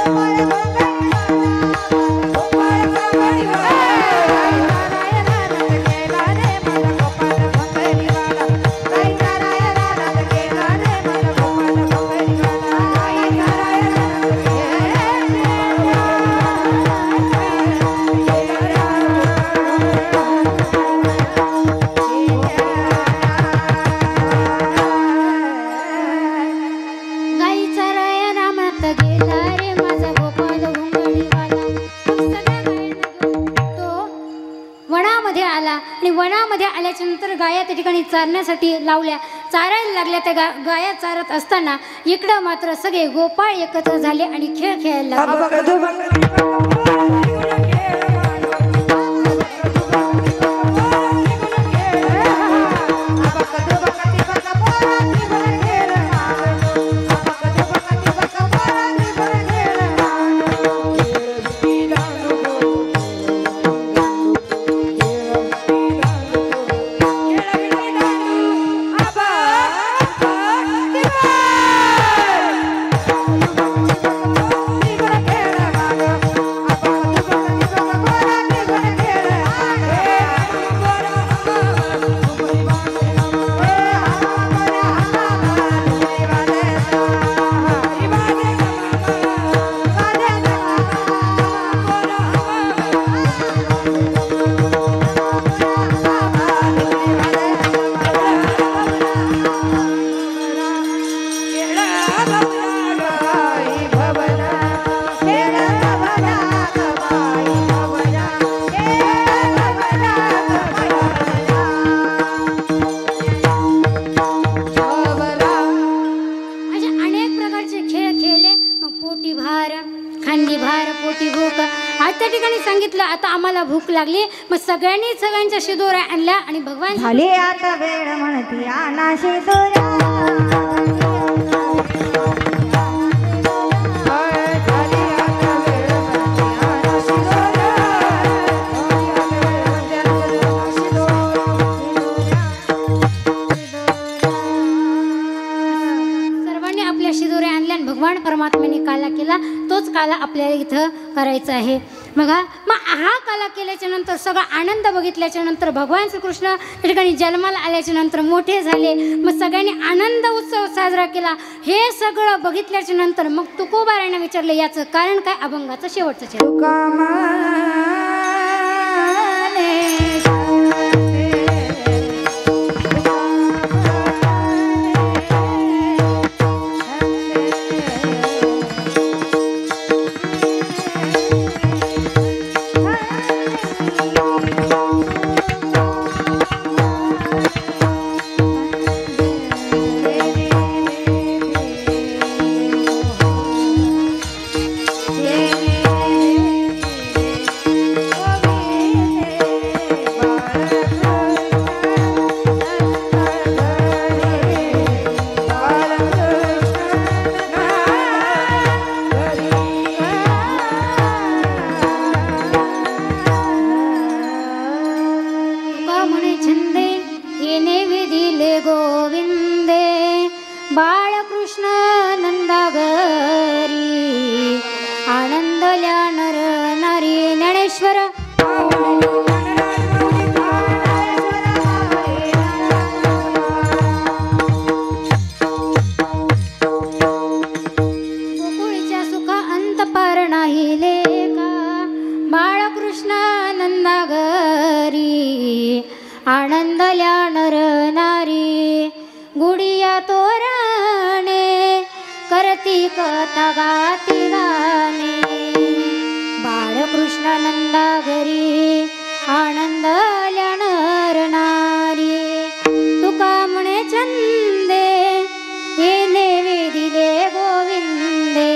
माझा गोपाल कामडी वाला, वनामध्ये आल्याच्या नंतर गाया त्या ठिकाणी चारण्यासाठी लावल्या, चारायला लागल्या. त्या गाया चारत असताना इकडं मात्र सगळे गोपाळ एकत्र झाले आणि खेळ खेळायला लागले. सांगितलं आता आम्हाला भूक लागली. मग सगळ्यांनी सगळ्यांच्या शिदोऱ्या आणल्या आणि भगवान झाली आता वेळ म्हणती आणा शिदोऱ्या. झाली आता वेळ म्हणती आणा शिदोऱ्या. आपल्याला इथं करायचं आहे. बघा, मग हा कला केल्याच्या नंतर सगळा आनंद बघितल्याच्या नंतर भगवान श्रीकृष्ण त्या ठिकाणी जन्माला आल्याच्या नंतर मोठे झाले. मग सगळ्यांनी आनंद उत्सव साजरा केला. हे सगळं बघितल्याच्या नंतर मग तुकोबारायनं विचारले याचं कारण काय. अभंगाचं शेवटचं चरण. तुका आनंदल्या नर नारी गुडिया तोरणे करती कथा गाती गाणे. बाळकृष्ण नंदा घरी आनंदल्या नर नारी. तुका म्हणे चंदे येणे वेदिले गोविंदे.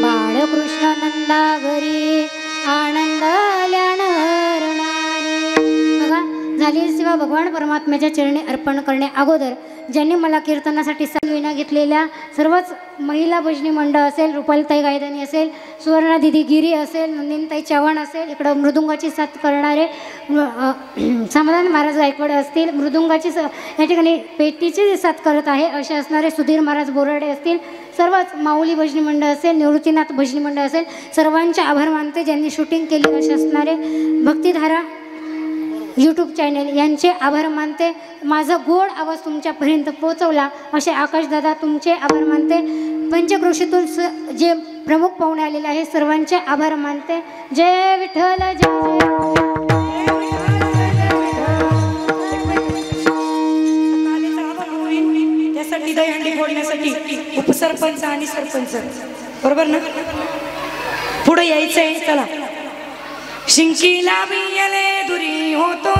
बाळकृष्ण नंदा घरी आनंदल्या नर नारी. बघा, झाली सेवा भगवान परमात्म्याच्या चरणी अर्पण करणे अगोदर ज्यांनी मला कीर्तनासाठी विना घेतलेल्या सर्वच महिला भजनी मंडळ असेल, रुपालताई गायदानी असेल, सुवर्णा दिदी गिरी असेल, नंदिनताई चव्हाण असेल, इकडं मृदुंगाची साथ करणारे समाधान महाराज गायकवाड असतील, मृदुंगाची या ठिकाणी पेटीची साथ करत आहे असे असणारे सुधीर महाराज बोराडे असतील, सर्वच माऊली भजनी मंडळ असेल, निवृत्तीनाथ भजनी मंडळ असेल, सर्वांचे आभार मानते. ज्यांनी शूटिंग केली असे असणारे भक्तिधारा यूट्यूब चॅनल यांचे आभार मानते. माझा गोड आवाज तुमच्यापर्यंत पोहोचवला असे आकाशदादा तुमचे आभार मानते. पंचक्रोशीतून जे प्रमुख पाहुणे आलेले आहे सर्वांचे आभार मानते. जय विठ्ठल जय त्यासाठी दहीहंडी फोडण्यासाठी उपसरपंच आणि सरपंच बरोबर ना पुढे यायचंय. चला. शिंकीला बियले दुरी होतो